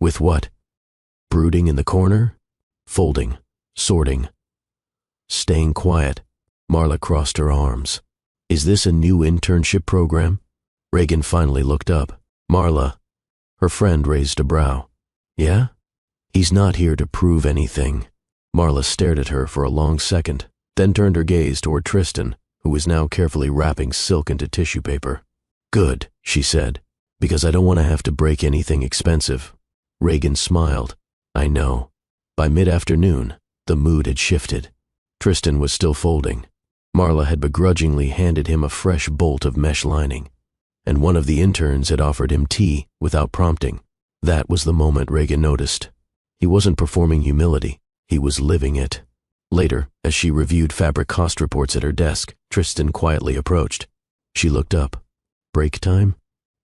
"With what?" "Brooding in the corner?" "Folding, sorting." "Staying quiet." Marla crossed her arms. "Is this a new internship program?" Reagan finally looked up. "Marla." Her friend raised a brow. "Yeah?" "He's not here to prove anything." Marla stared at her for a long second, then turned her gaze toward Tristan, who was now carefully wrapping silk into tissue paper. "Good," she said, "because I don't want to have to break anything expensive." Reagan smiled. "I know." By mid-afternoon, the mood had shifted. Tristan was still folding. Marla had begrudgingly handed him a fresh bolt of mesh lining, and one of the interns had offered him tea without prompting. That was the moment Reagan noticed. He wasn't performing humility, he was living it. Later, as she reviewed fabric cost reports at her desk, Tristan quietly approached. She looked up. "Break time?"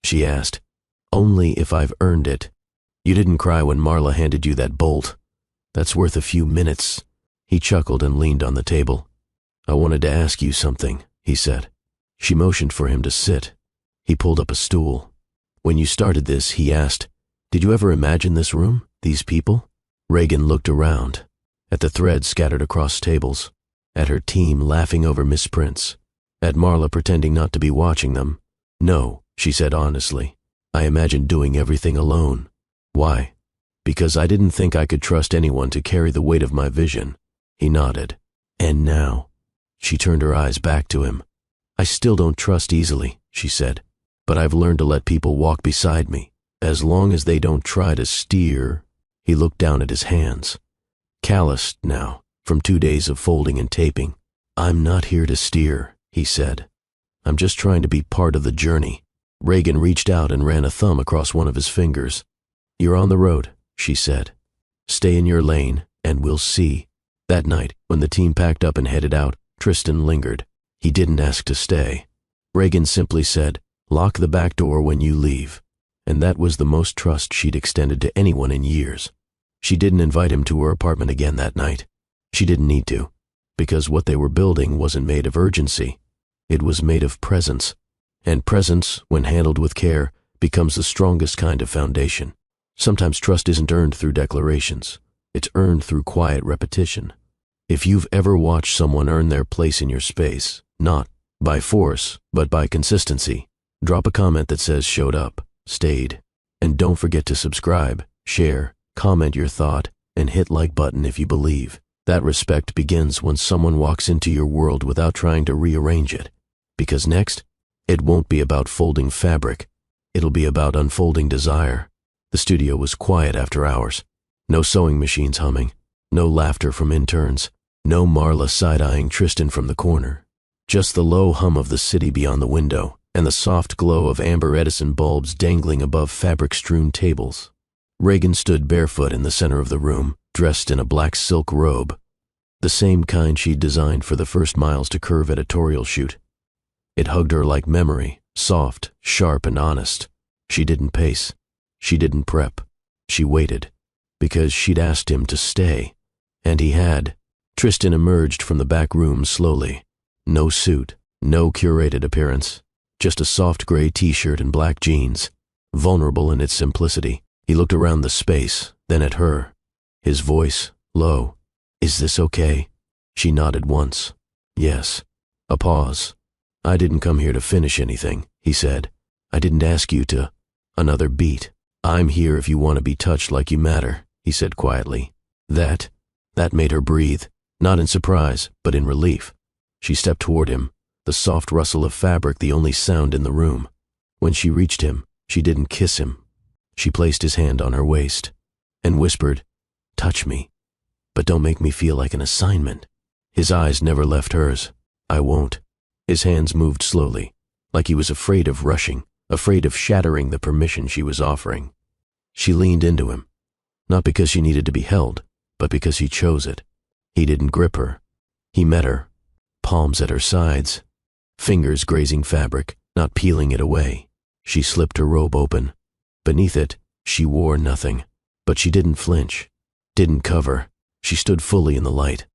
she asked. "Only if I've earned it. You didn't cry when Marla handed you that bolt. That's worth a few minutes." He chuckled and leaned on the table. "I wanted to ask you something," he said. She motioned for him to sit. He pulled up a stool. "When you started this," he asked, "did you ever imagine this room, these people?" Reagan looked around, at the threads scattered across tables, at her team laughing over misprints, at Marla pretending not to be watching them. "No," she said honestly. "I imagined doing everything alone." "Why?" "Because I didn't think I could trust anyone to carry the weight of my vision." He nodded. "And now?" She turned her eyes back to him. "I still don't trust easily," she said, "but I've learned to let people walk beside me, As long as they don't try to steer. He looked down at his hands, calloused now from 2 days of folding and taping. I'm not here to steer, he said. I'm just trying to be part of the journey. Reagan reached out and ran a thumb across one of his fingers. You're on the road, she said. Stay in your lane, and we'll see. That night, when the team packed up and headed out, Tristan lingered. He didn't ask to stay. Reagan simply said, lock the back door when you leave. And that was the most trust she'd extended to anyone in years. She didn't invite him to her apartment again that night. She didn't need to, because what they were building wasn't made of urgency. It was made of presence. And presence, when handled with care, becomes the strongest kind of foundation. Sometimes trust isn't earned through declarations. It's earned through quiet repetition. If you've ever watched someone earn their place in your space, not by force, but by consistency, drop a comment that says showed up, stayed, and don't forget to subscribe, share, comment your thought, and hit like button if you believe. That respect begins when someone walks into your world without trying to rearrange it. Because next, it won't be about folding fabric. It'll be about unfolding desire. The studio was quiet after hours. No sewing machines humming, no laughter from interns, no Marla side-eyeing Tristan from the corner. Just the low hum of the city beyond the window and the soft glow of amber Edison bulbs dangling above fabric-strewn tables. Reagan stood barefoot in the center of the room, dressed in a black silk robe, the same kind she'd designed for the first Miles to Curve editorial shoot. It hugged her like memory, soft, sharp, and honest. She didn't pace. She didn't prep. She waited, because she'd asked him to stay, and he had. Tristan emerged from the back room slowly. No suit, no curated appearance, just a soft gray t-shirt and black jeans, vulnerable in its simplicity. He looked around the space, then at her. His voice, low. Is this okay? She nodded once. Yes. A pause. I didn't come here to finish anything, he said. I didn't ask you to. Another beat. I'm here if you want to be touched like you matter, he said quietly. That made her breathe, not in surprise, but in relief. She stepped toward him, the soft rustle of fabric the only sound in the room. When she reached him, she didn't kiss him. She placed his hand on her waist and whispered, touch me, but don't make me feel like an assignment. His eyes never left hers. I won't. His hands moved slowly, like he was afraid of rushing, afraid of shattering the permission she was offering. She leaned into him, not because she needed to be held, but because he chose it. He didn't grip her. He met her, palms at her sides, fingers grazing fabric, not peeling it away. She slipped her robe open. Beneath it, she wore nothing, but she didn't flinch, didn't cover. She stood fully in the light,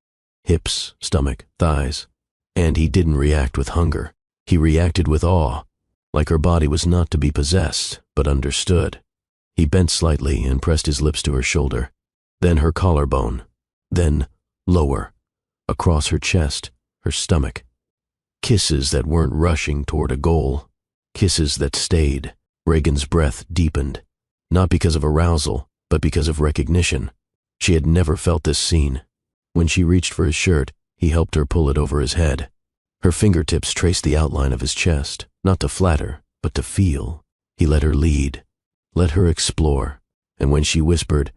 hips, stomach, thighs, and he didn't react with hunger. He reacted with awe, like her body was not to be possessed, but understood. He bent slightly and pressed his lips to her shoulder, then her collarbone, then lower, across her chest, her stomach. Kisses that weren't rushing toward a goal, kisses that stayed. Reagan's breath deepened, not because of arousal, but because of recognition. She had never felt this scene. When she reached for his shirt, he helped her pull it over his head. Her fingertips traced the outline of his chest, not to flatter, but to feel. He let her lead, let her explore, and when she whispered,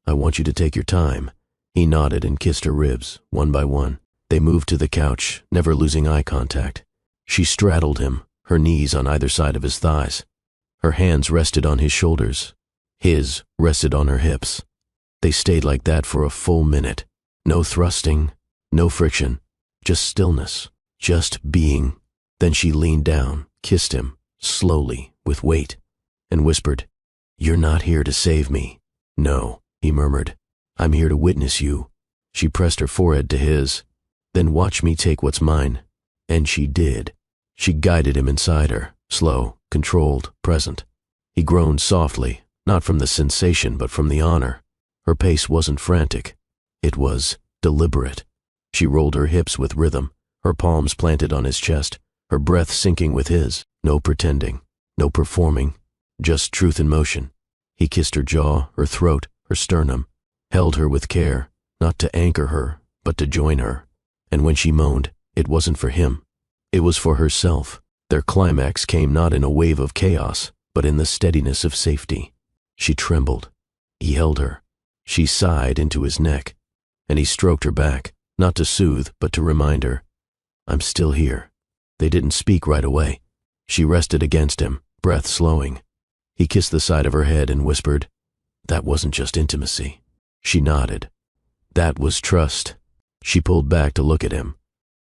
I want you to take your time, he nodded and kissed her ribs, one by one. They moved to the couch, never losing eye contact. She straddled him, her knees on either side of his thighs. Her hands rested on his shoulders. His rested on her hips. They stayed like that for a full minute. No thrusting, no friction, just stillness, just being. Then she leaned down, kissed him, slowly, with weight, and whispered, You're not here to save me. No, he murmured. I'm here to witness you. She pressed her forehead to his. Then watch me take what's mine. And she did. She guided him inside her, slow, controlled, present. He groaned softly, not from the sensation but from the honor. Her pace wasn't frantic. It was deliberate. She rolled her hips with rhythm, her palms planted on his chest, her breath syncing with his. No pretending, no performing, just truth in motion. He kissed her jaw, her throat, her sternum, held her with care, not to anchor her, but to join her. And when she moaned, it wasn't for him. It was for herself. Their climax came not in a wave of chaos, but in the steadiness of safety. She trembled. He held her. She sighed into his neck, and he stroked her back, not to soothe, but to remind her, "I'm still here." They didn't speak right away. She rested against him, breath slowing. He kissed the side of her head and whispered, "That wasn't just intimacy." She nodded. "That was trust." She pulled back to look at him.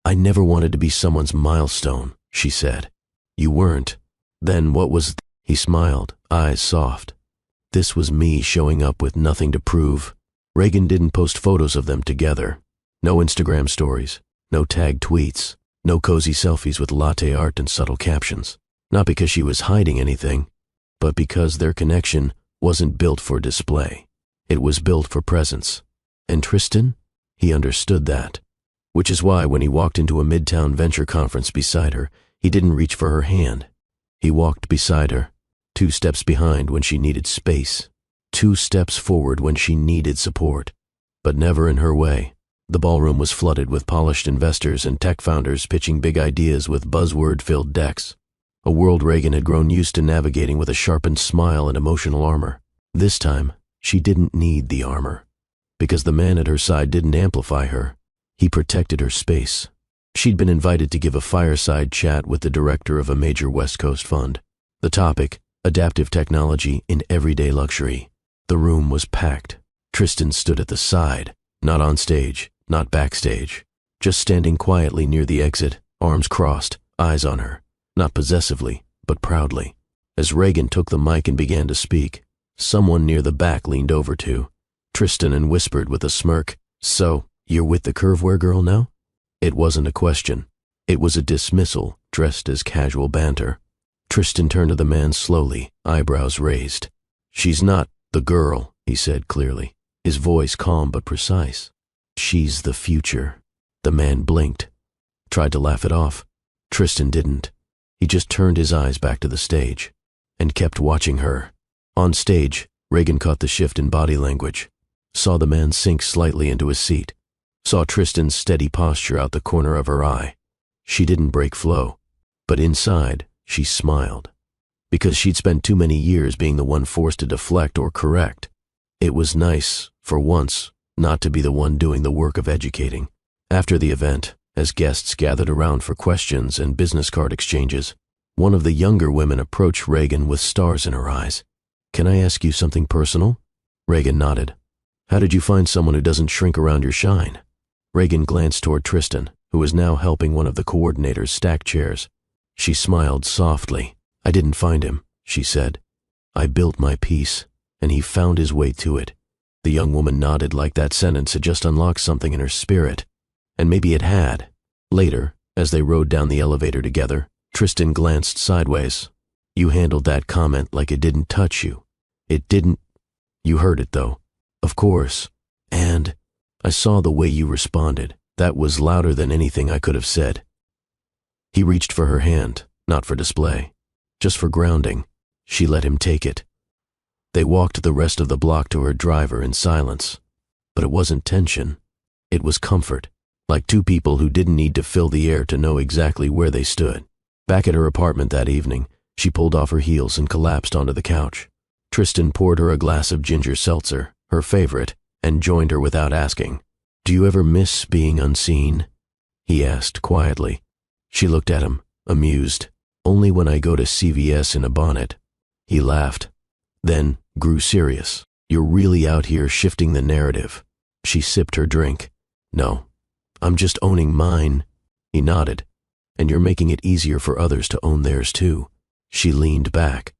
"I never wanted to be someone's milestone," she said. "You weren't. Then what was?" He smiled, eyes soft. "This was me showing up with nothing to prove." Reagan didn't post photos of them together. No Instagram stories, no tagged tweets, no cozy selfies with latte art and subtle captions. Not because she was hiding anything, but because their connection wasn't built for display. It was built for presence. And Tristan? He understood that. Which is why when he walked into a midtown venture conference beside her, he didn't reach for her hand. He walked beside her, 2 steps behind when she needed space, 2 steps forward when she needed support, but never in her way. The ballroom was flooded with polished investors and tech founders pitching big ideas with buzzword-filled decks. A world Reagan had grown used to navigating with a sharpened smile and emotional armor. This time, she didn't need the armor, because the man at her side didn't amplify her. He protected her space. She'd been invited to give a fireside chat with the director of a major West Coast fund. The topic, adaptive technology in everyday luxury. The room was packed. Tristan stood at the side, not on stage, not backstage, just standing quietly near the exit, arms crossed, eyes on her, not possessively, but proudly. As Reagan took the mic and began to speak, someone near the back leaned over to Tristan and whispered with a smirk, "So, you're with the curvewear girl now?" It wasn't a question. It was a dismissal dressed as casual banter. Tristan turned to the man slowly, eyebrows raised. "She's not the girl," he said clearly, his voice calm but precise. "She's the future." The man blinked, tried to laugh it off. Tristan didn't. He just turned his eyes back to the stage and kept watching her. On stage, Reagan caught the shift in body language, saw the man sink slightly into his seat, saw Tristan's steady posture out the corner of her eye. She didn't break flow, but inside, she smiled, because she'd spent too many years being the one forced to deflect or correct. It was nice, for once, not to be the one doing the work of educating. After the event, as guests gathered around for questions and business card exchanges, one of the younger women approached Reagan with stars in her eyes. "Can I ask you something personal?" Reagan nodded. "How did you find someone who doesn't shrink around your shine?" Reagan glanced toward Tristan, who was now helping one of the coordinators stack chairs. She smiled softly. "I didn't find him," she said. "I built my piece, and he found his way to it." The young woman nodded like that sentence had just unlocked something in her spirit. And maybe it had. Later, as they rode down the elevator together, Tristan glanced sideways. "You handled that comment like it didn't touch you." "It didn't." "You heard it, though." "Of course. And I saw the way you responded. That was louder than anything I could have said." He reached for her hand, not for display, just for grounding. She let him take it. They walked the rest of the block to her driver in silence. But it wasn't tension. It was comfort, like 2 people who didn't need to fill the air to know exactly where they stood. Back at her apartment that evening, she pulled off her heels and collapsed onto the couch. Tristan poured her a glass of ginger seltzer, her favorite, and joined her without asking. "Do you ever miss being unseen?" he asked quietly. She looked at him, amused. "Only when I go to CVS in a bonnet." He laughed, then grew serious. "You're really out here shifting the narrative." She sipped her drink. "No, I'm just owning mine." He nodded. "And you're making it easier for others to own theirs too." She leaned back.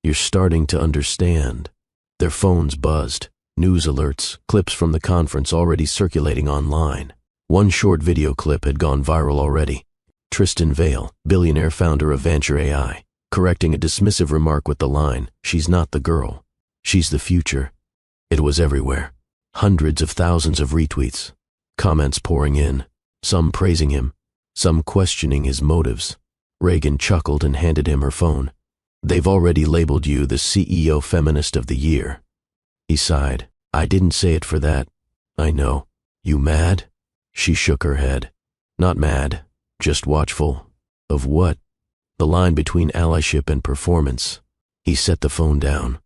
"You're starting to understand." Their phones buzzed. News alerts, clips from the conference already circulating online. One short video clip had gone viral already. Tristan Vale, billionaire founder of Venture AI, correcting a dismissive remark with the line, "She's not the girl. She's the future." It was everywhere. Hundreds of thousands of retweets. Comments pouring in, some praising him, some questioning his motives. Reagan chuckled and handed him her phone. "They've already labeled you the CEO Feminist of the Year." He sighed. "I didn't say it for that." "I know." "You mad?" She shook her head. "Not mad, just watchful." "Of what?" "The line between allyship and performance." He set the phone down.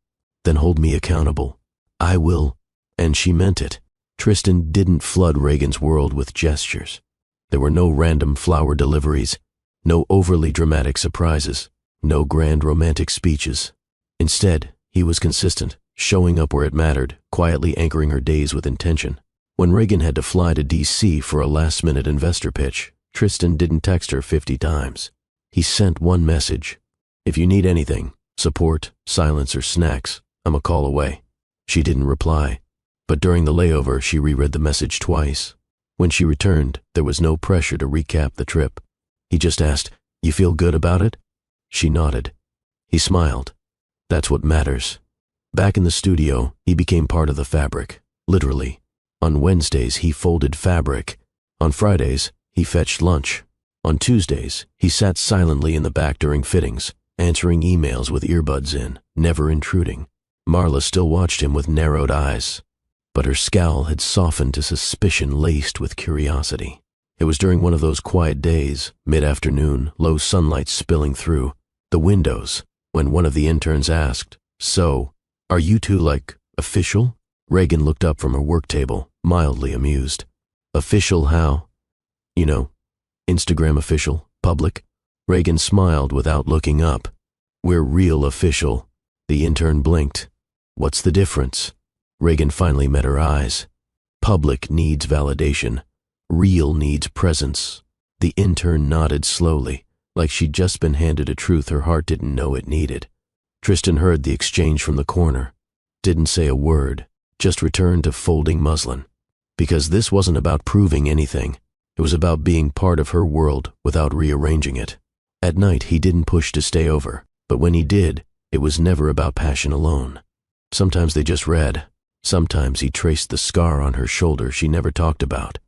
Then hold me accountable. I will. And she meant it. Tristan didn't flood Reagan's world with gestures. There were no random flower deliveries, no overly dramatic surprises, no grand romantic speeches. Instead, he was consistent, showing up where it mattered, quietly anchoring her days with intention. When Reagan had to fly to D.C. for a last-minute investor pitch, Tristan didn't text her 50 times. He sent one message. If you need anything, support, silence, or snacks, I'm a call away. She didn't reply, but during the layover, she reread the message twice. When she returned, there was no pressure to recap the trip. He just asked, "You feel good about it?" She nodded. He smiled. That's what matters. Back in the studio, he became part of the fabric, literally. On Wednesdays, he folded fabric. On Fridays, he fetched lunch. On Tuesdays, he sat silently in the back during fittings, answering emails with earbuds in, never intruding. Marla still watched him with narrowed eyes, but her scowl had softened to suspicion laced with curiosity. It was during one of those quiet days, mid-afternoon, low sunlight spilling through the windows, when one of the interns asked, "So, are you two, official?" Reagan looked up from her work table, mildly amused. "Official how?" "You know, Instagram official, public." Reagan smiled without looking up. "We're real official." The intern blinked. "What's the difference?" Reagan finally met her eyes. Public needs validation. Real needs presence. The intern nodded slowly, like she'd just been handed a truth her heart didn't know it needed. Tristan heard the exchange from the corner. Didn't say a word, just returned to folding muslin. Because this wasn't about proving anything. It was about being part of her world without rearranging it. At night, he didn't push to stay over, but when he did, it was never about passion alone. Sometimes they just read. Sometimes he traced the scar on her shoulder she never talked about.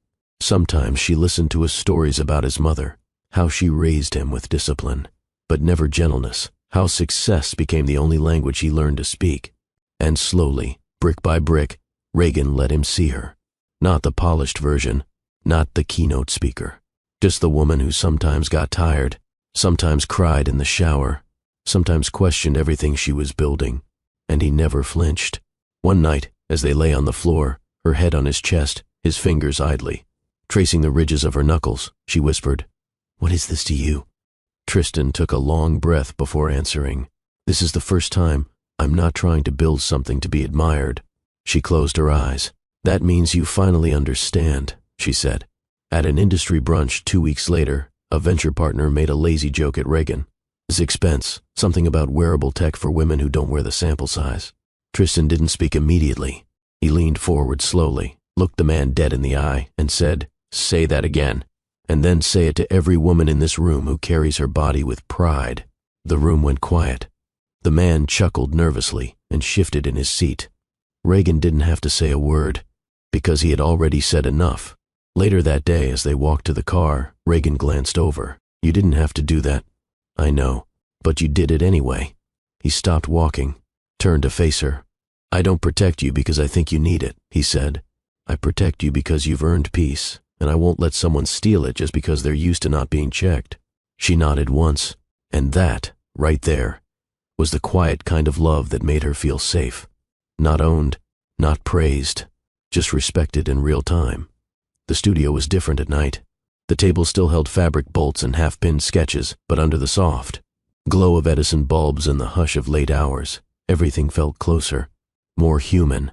Sometimes she listened to his stories about his mother, how she raised him with discipline, but never gentleness, how success became the only language he learned to speak. And slowly, brick by brick, Reagan let him see her. Not the polished version, not the keynote speaker. Just the woman who sometimes got tired, sometimes cried in the shower, sometimes questioned everything she was building, and he never flinched. One night, as they lay on the floor, her head on his chest, his fingers idly, tracing the ridges of her knuckles, she whispered, "What is this to you?" Tristan took a long breath before answering, "This is the first time I'm not trying to build something to be admired." She closed her eyes. "That means you finally understand," she said. At an industry brunch 2 weeks later, a venture partner made a lazy joke at Reagan. His expense, something about wearable tech for women who don't wear the sample size. Tristan didn't speak immediately. He leaned forward slowly, looked the man dead in the eye, and said, "Say that again, and then say it to every woman in this room who carries her body with pride." The room went quiet. The man chuckled nervously and shifted in his seat. Reagan didn't have to say a word, because he had already said enough. Later that day, as they walked to the car, Reagan glanced over. "You didn't have to do that." "I know, but you did it anyway." He stopped walking, turned to face her. "I don't protect you because I think you need it," he said. "I protect you because you've earned peace, and I won't let someone steal it just because they're used to not being checked." She nodded once, and that, right there, was the quiet kind of love that made her feel safe. Not owned, not praised, just respected in real time. The studio was different at night. The table still held fabric bolts and half-pinned sketches, but under the soft glow of Edison bulbs and the hush of late hours, everything felt closer, more human,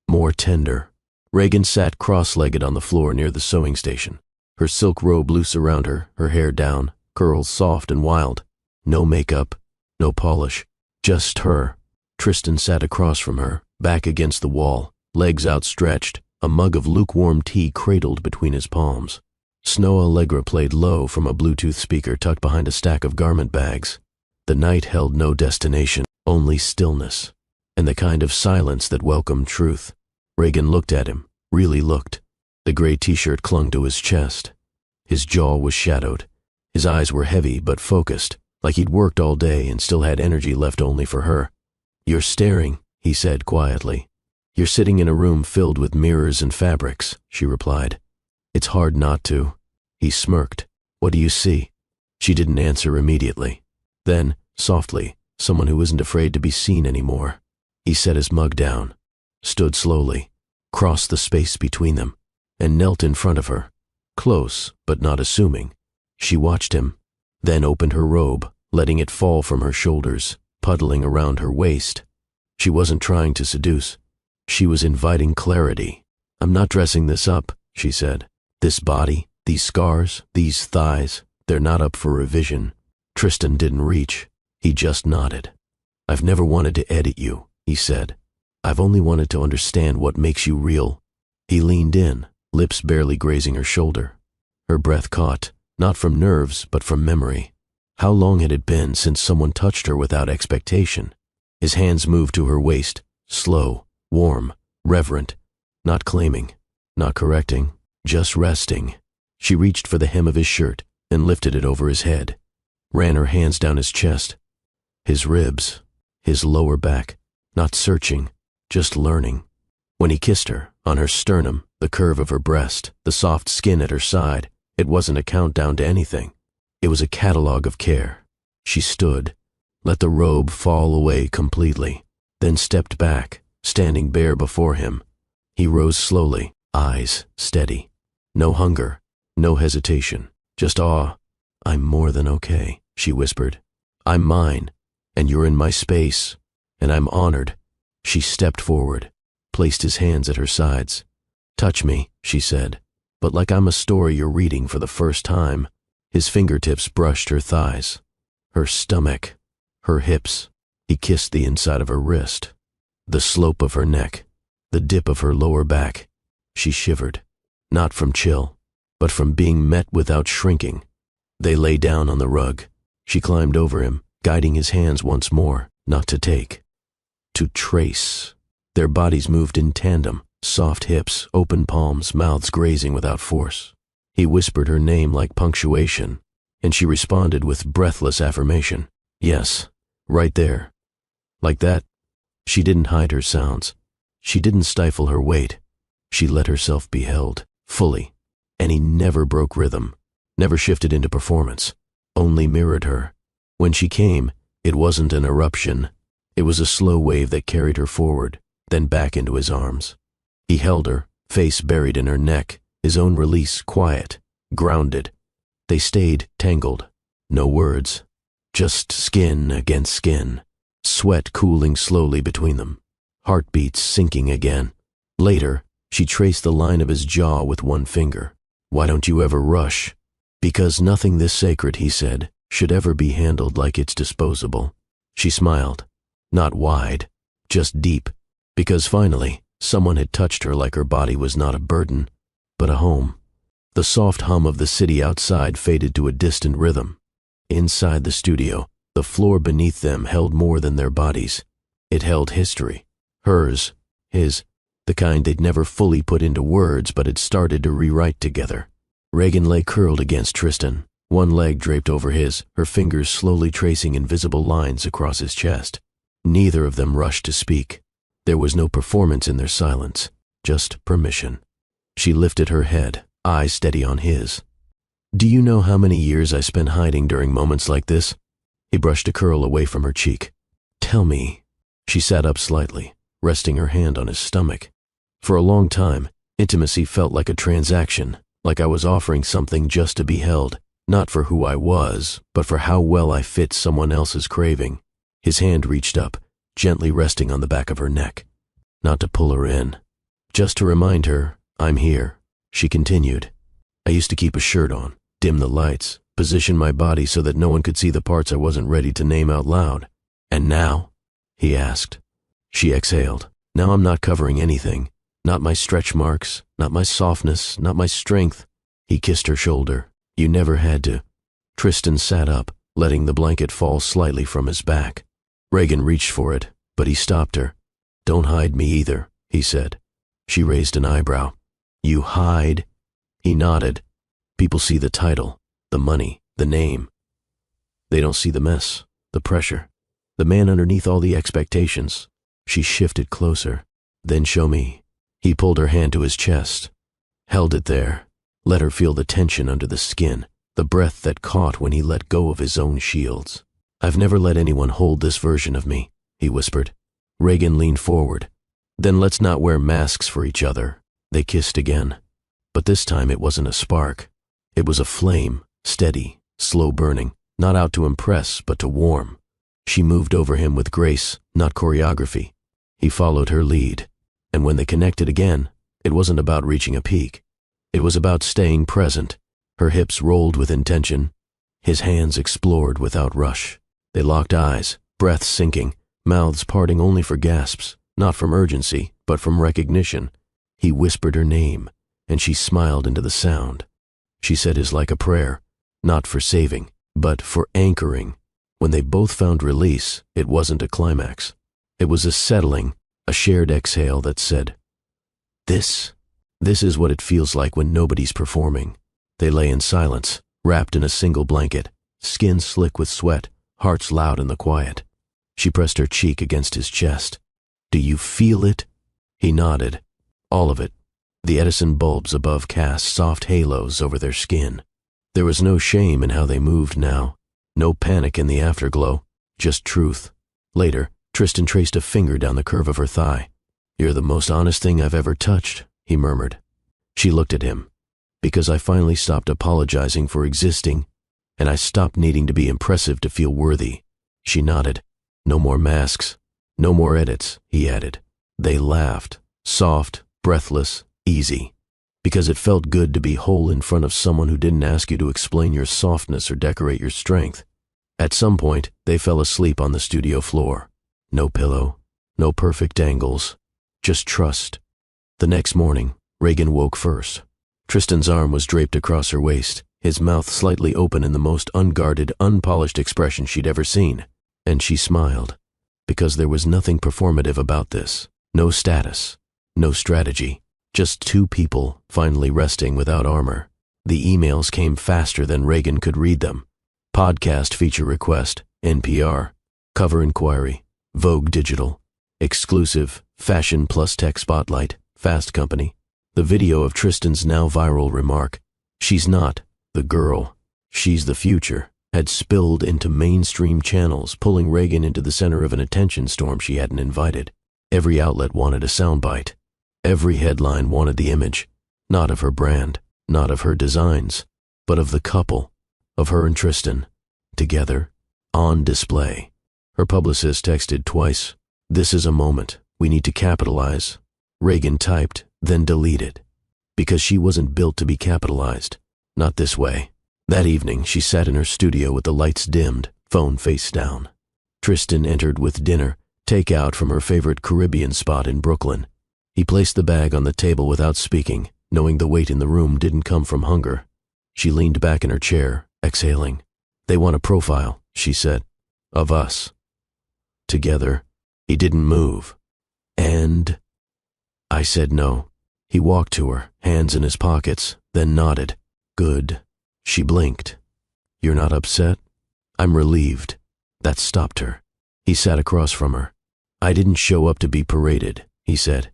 more tender. Reagan sat cross-legged on the floor near the sewing station, her silk robe loose around her, her hair down, curls soft and wild. No makeup, no polish, just her. Tristan sat across from her, back against the wall, legs outstretched, a mug of lukewarm tea cradled between his palms. Snow Allegra played low from a Bluetooth speaker tucked behind a stack of garment bags. The night held no destination, only stillness, and the kind of silence that welcomed truth. Reagan looked at him, really looked. The gray t-shirt clung to his chest. His jaw was shadowed. His eyes were heavy but focused, like he'd worked all day and still had energy left only for her. "You're staring," he said quietly. "You're sitting in a room filled with mirrors and fabrics," she replied. "It's hard not to." He smirked. "What do you see?" She didn't answer immediately. Then, softly, Someone who isn't afraid to be seen anymore. He set his mug down, stood slowly, crossed the space between them, and knelt in front of her, close but not assuming. She watched him, then opened her robe, letting it fall from her shoulders, puddling around her waist. She wasn't trying to seduce. She was inviting clarity. "I'm not dressing this up," she said. "This body, these scars, these thighs, they're not up for revision." Tristan didn't reach. He just nodded. "I've never wanted to edit you," he said. "I've only wanted to understand what makes you real." He leaned in, lips barely grazing her shoulder. Her breath caught, not from nerves, but from memory. How long had it been since someone touched her without expectation? His hands moved to her waist, slow, warm, reverent, not claiming, not correcting, just resting. She reached for the hem of his shirt and lifted it over his head, ran her hands down his chest, his ribs, his lower back, not searching, just learning. When he kissed her, on her sternum, the curve of her breast, the soft skin at her side, it wasn't a countdown to anything. It was a catalog of care. She stood, let the robe fall away completely, then stepped back, standing bare before him. He rose slowly, eyes steady. No hunger, no hesitation, just awe. "I'm more than okay," she whispered. "I'm mine, and you're in my space, and I'm honored." She stepped forward, placed his hands at her sides. "Touch me," she said, "but like I'm a story you're reading for the first time." His fingertips brushed her thighs, her stomach, her hips. He kissed the inside of her wrist, the slope of her neck, the dip of her lower back. She shivered, not from chill, but from being met without shrinking. They lay down on the rug. She climbed over him, guiding his hands once more, not to take, to trace. Their bodies moved in tandem, soft hips, open palms, mouths grazing without force. He whispered her name like punctuation, and she responded with breathless affirmation. "Yes, right there." Like that. She didn't hide her sounds. She didn't stifle her weight. She let herself be held, fully, and he never broke rhythm, never shifted into performance, only mirrored her. When she came, it wasn't an eruption. It was a slow wave that carried her forward, then back into his arms. He held her, face buried in her neck, his own release quiet, grounded. They stayed tangled. No words, just skin against skin, sweat cooling slowly between them, heartbeats sinking again. Later, she traced the line of his jaw with one finger. "Why don't you ever rush?" "Because nothing this sacred," he said, "should ever be handled like it's disposable." She smiled, not wide, just deep, because finally, someone had touched her like her body was not a burden, but a home. The soft hum of the city outside faded to a distant rhythm. Inside the studio, the floor beneath them held more than their bodies. It held history. Hers, his, the kind they'd never fully put into words but had started to rewrite together. Regan lay curled against Tristan, one leg draped over his, her fingers slowly tracing invisible lines across his chest. Neither of them rushed to speak. There was no performance in their silence, just permission. She lifted her head, eyes steady on his. "Do you know how many years I spent hiding during moments like this?" He brushed a curl away from her cheek. "Tell me." She sat up slightly, resting her hand on his stomach. "For a long time, intimacy felt like a transaction, like I was offering something just to be held, not for who I was, but for how well I fit someone else's craving." His hand reached up, gently resting on the back of her neck. Not to pull her in, just to remind her, "I'm here." She continued. "I used to keep a shirt on, dim the lights, position my body so that no one could see the parts I wasn't ready to name out loud." "And now?" he asked. She exhaled. "Now I'm not covering anything. Not my stretch marks, not my softness, not my strength." He kissed her shoulder. "You never had to." Tristan sat up, letting the blanket fall slightly from his back. Regan reached for it, but he stopped her. "Don't hide me either," he said. She raised an eyebrow. "You hide?" He nodded. "People see the title, the money, the name. They don't see the mess, the pressure, the man underneath all the expectations." She shifted closer. "Then show me." He pulled her hand to his chest, held it there, let her feel the tension under the skin, the breath that caught when he let go of his own shields. I've never let anyone hold this version of me, he whispered. Reagan leaned forward. Then let's not wear masks for each other. They kissed again. But this time it wasn't a spark. It was a flame, steady, slow burning, not out to impress, but to warm. She moved over him with grace, not choreography. He followed her lead. And when they connected again, it wasn't about reaching a peak. It was about staying present. Her hips rolled with intention. His hands explored without rush. They locked eyes, breaths sinking, mouths parting only for gasps, not from urgency, but from recognition. He whispered her name, and she smiled into the sound. She said his like a prayer, not for saving, but for anchoring. When they both found release, it wasn't a climax. It was a settling, a shared exhale that said, This is what it feels like when nobody's performing. They lay in silence, wrapped in a single blanket, skin slick with sweat, hearts loud in the quiet. She pressed her cheek against his chest. Do you feel it? He nodded. All of it. The Edison bulbs above cast soft halos over their skin. There was no shame in how they moved now. No panic in the afterglow. Just truth. Later, Tristan traced a finger down the curve of her thigh. You're the most honest thing I've ever touched, he murmured. She looked at him. Because I finally stopped apologizing for existing, and I stopped needing to be impressive to feel worthy. She nodded. No more masks. No more edits, he added. They laughed. Soft, breathless, easy. Because it felt good to be whole in front of someone who didn't ask you to explain your softness or decorate your strength. At some point, they fell asleep on the studio floor. No pillow, no perfect angles, just trust. The next morning, Reagan woke first. Tristan's arm was draped across her waist, his mouth slightly open in the most unguarded, unpolished expression she'd ever seen. And she smiled, because there was nothing performative about this. No status, no strategy, just two people finally resting without armor. The emails came faster than Reagan could read them. Podcast feature request, NPR. Cover inquiry, Vogue Digital. Exclusive, Fashion plus Tech Spotlight, Fast Company. The video of Tristan's now viral remark, she's not the girl, she's the future, had spilled into mainstream channels, pulling Reagan into the center of an attention storm she hadn't invited. Every outlet wanted a soundbite. Every headline wanted the image, not of her brand, not of her designs, but of the couple, of her and Tristan, together, on display. Her publicist texted twice, This is a moment, we need to capitalize. Reagan typed, then deleted. Because she wasn't built to be capitalized. Not this way. That evening, she sat in her studio with the lights dimmed, phone face down. Tristan entered with dinner, takeout from her favorite Caribbean spot in Brooklyn. He placed the bag on the table without speaking, knowing the weight in the room didn't come from hunger. She leaned back in her chair, exhaling. They want a profile, she said. Of us. Together. He didn't move. And I said no. He walked to her, hands in his pockets, then nodded. Good. She blinked. You're not upset? I'm relieved. That stopped her. He sat across from her. I didn't show up to be paraded, he said.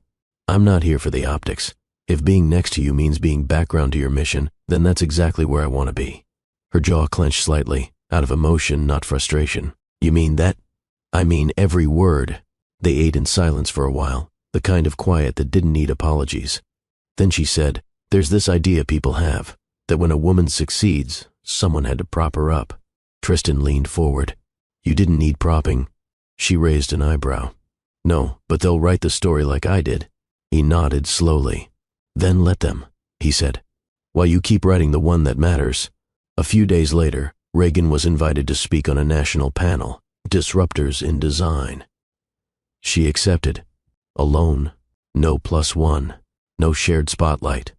I'm not here for the optics. If being next to you means being background to your mission, then that's exactly where I want to be. Her jaw clenched slightly, out of emotion, not frustration. You mean that? I mean every word. They ate in silence for a while, the kind of quiet that didn't need apologies. Then she said, There's this idea people have, that when a woman succeeds, someone had to prop her up. Tristan leaned forward. You didn't need propping. She raised an eyebrow. No, but they'll write the story like I did. He nodded slowly. Then let them, he said. While you keep writing the one that matters. A few days later, Reagan was invited to speak on a national panel, Disruptors in Design. She accepted. Alone. No +1. No shared spotlight.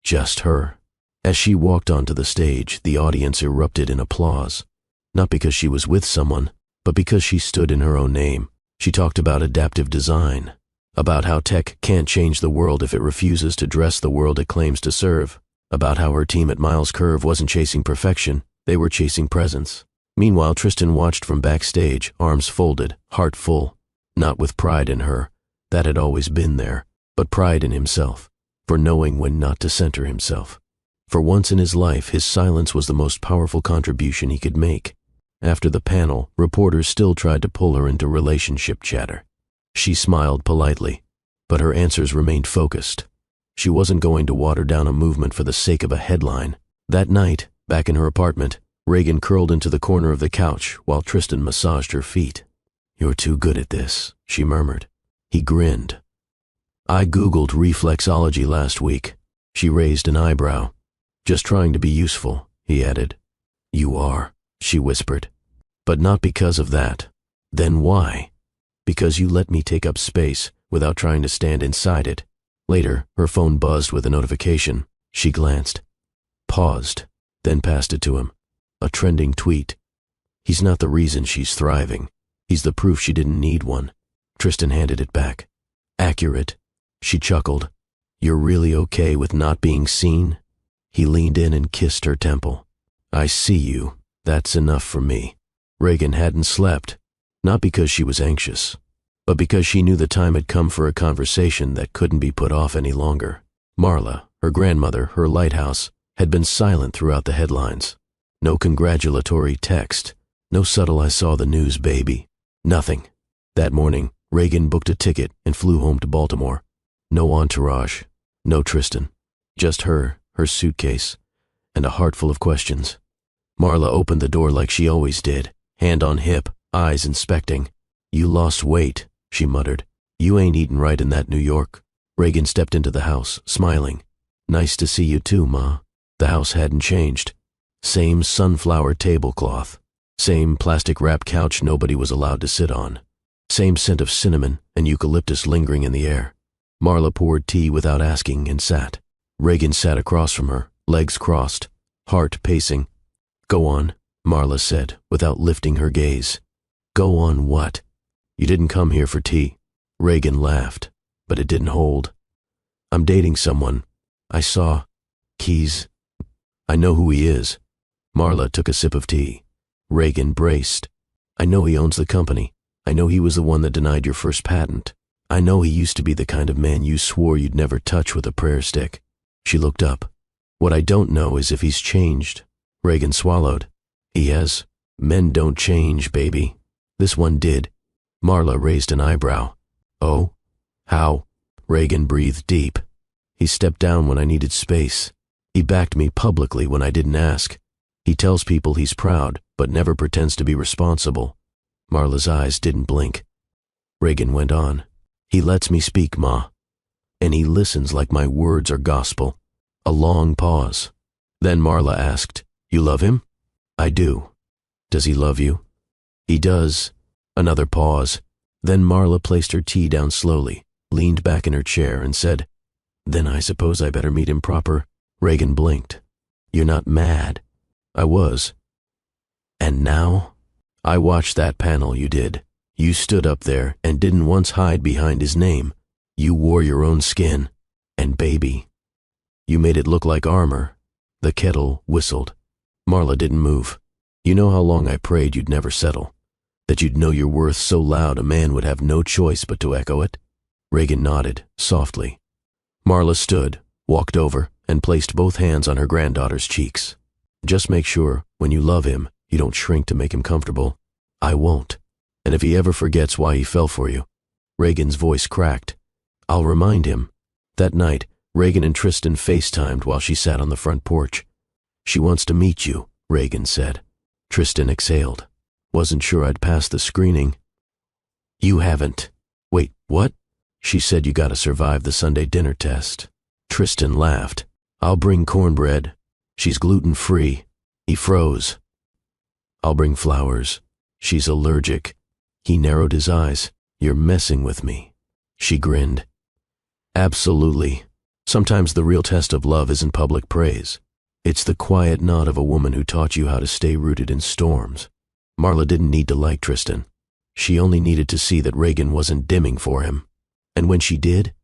Just her. As she walked onto the stage, the audience erupted in applause. Not because she was with someone, but because she stood in her own name. She talked about adaptive design, about how tech can't change the world if it refuses to dress the world it claims to serve, about how her team at Miles Curve wasn't chasing perfection, they were chasing presence. Meanwhile, Tristan watched from backstage, arms folded, heart full, not with pride in her, that had always been there, but pride in himself, for knowing when not to center himself. For once in his life, his silence was the most powerful contribution he could make. After the panel, reporters still tried to pull her into relationship chatter. She smiled politely, but her answers remained focused. She wasn't going to water down a movement for the sake of a headline. That night, back in her apartment, Reagan curled into the corner of the couch while Tristan massaged her feet. "You're too good at this," she murmured. He grinned. "I Googled reflexology last week." She raised an eyebrow. "Just trying to be useful," he added. "You are," she whispered. "But not because of that." "Then why?" "Because you let me take up space without trying to stand inside it." Later, her phone buzzed with a notification. She glanced, paused, then passed it to him. A trending tweet. He's not the reason she's thriving. He's the proof she didn't need one. Tristan handed it back. "Accurate." She chuckled. "You're really okay with not being seen?" He leaned in and kissed her temple. "I see you. That's enough for me." Reagan hadn't slept, not because she was anxious, but because she knew the time had come for a conversation that couldn't be put off any longer. Marla, her grandmother, her lighthouse, had been silent throughout the headlines. No congratulatory text, no subtle "I saw the news, baby." Nothing. That morning, Reagan booked a ticket and flew home to Baltimore. No entourage, no Tristan, just her suitcase, and a heart full of questions. Marla opened the door like she always did, hand on hip, eyes inspecting. "You lost weight," she muttered. "You ain't eating right in that New York." Reagan stepped into the house, smiling. "Nice to see you too, Ma." The house hadn't changed. Same sunflower tablecloth. Same plastic-wrapped couch nobody was allowed to sit on. Same scent of cinnamon and eucalyptus lingering in the air. Marla poured tea without asking and sat. Reagan sat across from her, legs crossed, heart pacing. "Go on," Marla said, without lifting her gaze. "Go on what?" "You didn't come here for tea." Reagan laughed, but it didn't hold. "I'm dating someone. I saw Keys. I know who he is." Marla took a sip of tea. Reagan braced. "I know he owns the company. I know he was the one that denied your first patent. I know he used to be the kind of man you swore you'd never touch with a prayer stick." She looked up. "What I don't know is if he's changed." Reagan swallowed. "He has. Men don't change, baby. This one did." Marla raised an eyebrow. "Oh? How?" Reagan breathed deep. "He stepped down when I needed space. He backed me publicly when I didn't ask. He tells people he's proud, but never pretends to be responsible." Marla's eyes didn't blink. Reagan went on. "He lets me speak, Ma. And he listens like my words are gospel." A long pause. Then Marla asked, "You love him?" "I do." "Does he love you?" "He does." Another pause. Then Marla placed her tea down slowly, leaned back in her chair, and said, "Then I suppose I better meet him proper." Reagan blinked. "You're not mad." "I was." "And now?" "I watched that panel you did. You stood up there and didn't once hide behind his name. You wore your own skin. And baby, you made it look like armor." The kettle whistled. Marla didn't move. "You know how long I prayed you'd never settle? That you'd know your worth so loud a man would have no choice but to echo it?" Reagan nodded, softly. Marla stood, walked over, and placed both hands on her granddaughter's cheeks. "Just make sure, when you love him, you don't shrink to make him comfortable." "I won't. And if he ever forgets why he fell for you," Reagan's voice cracked, "I'll remind him." That night, Reagan and Tristan FaceTimed while she sat on the front porch. "She wants to meet you," Reagan said. Tristan exhaled. "Wasn't sure I'd pass the screening." "You haven't." "Wait, what?" "She said you gotta survive the Sunday dinner test." Tristan laughed. "I'll bring cornbread. She's gluten-free." He froze. "I'll bring flowers. She's allergic." He narrowed his eyes. "You're messing with me." She grinned. "Absolutely. Sometimes the real test of love isn't public praise. It's the quiet nod of a woman who taught you how to stay rooted in storms." Marla didn't need to like Tristan. She only needed to see that Reagan wasn't dimming for him. And when she did,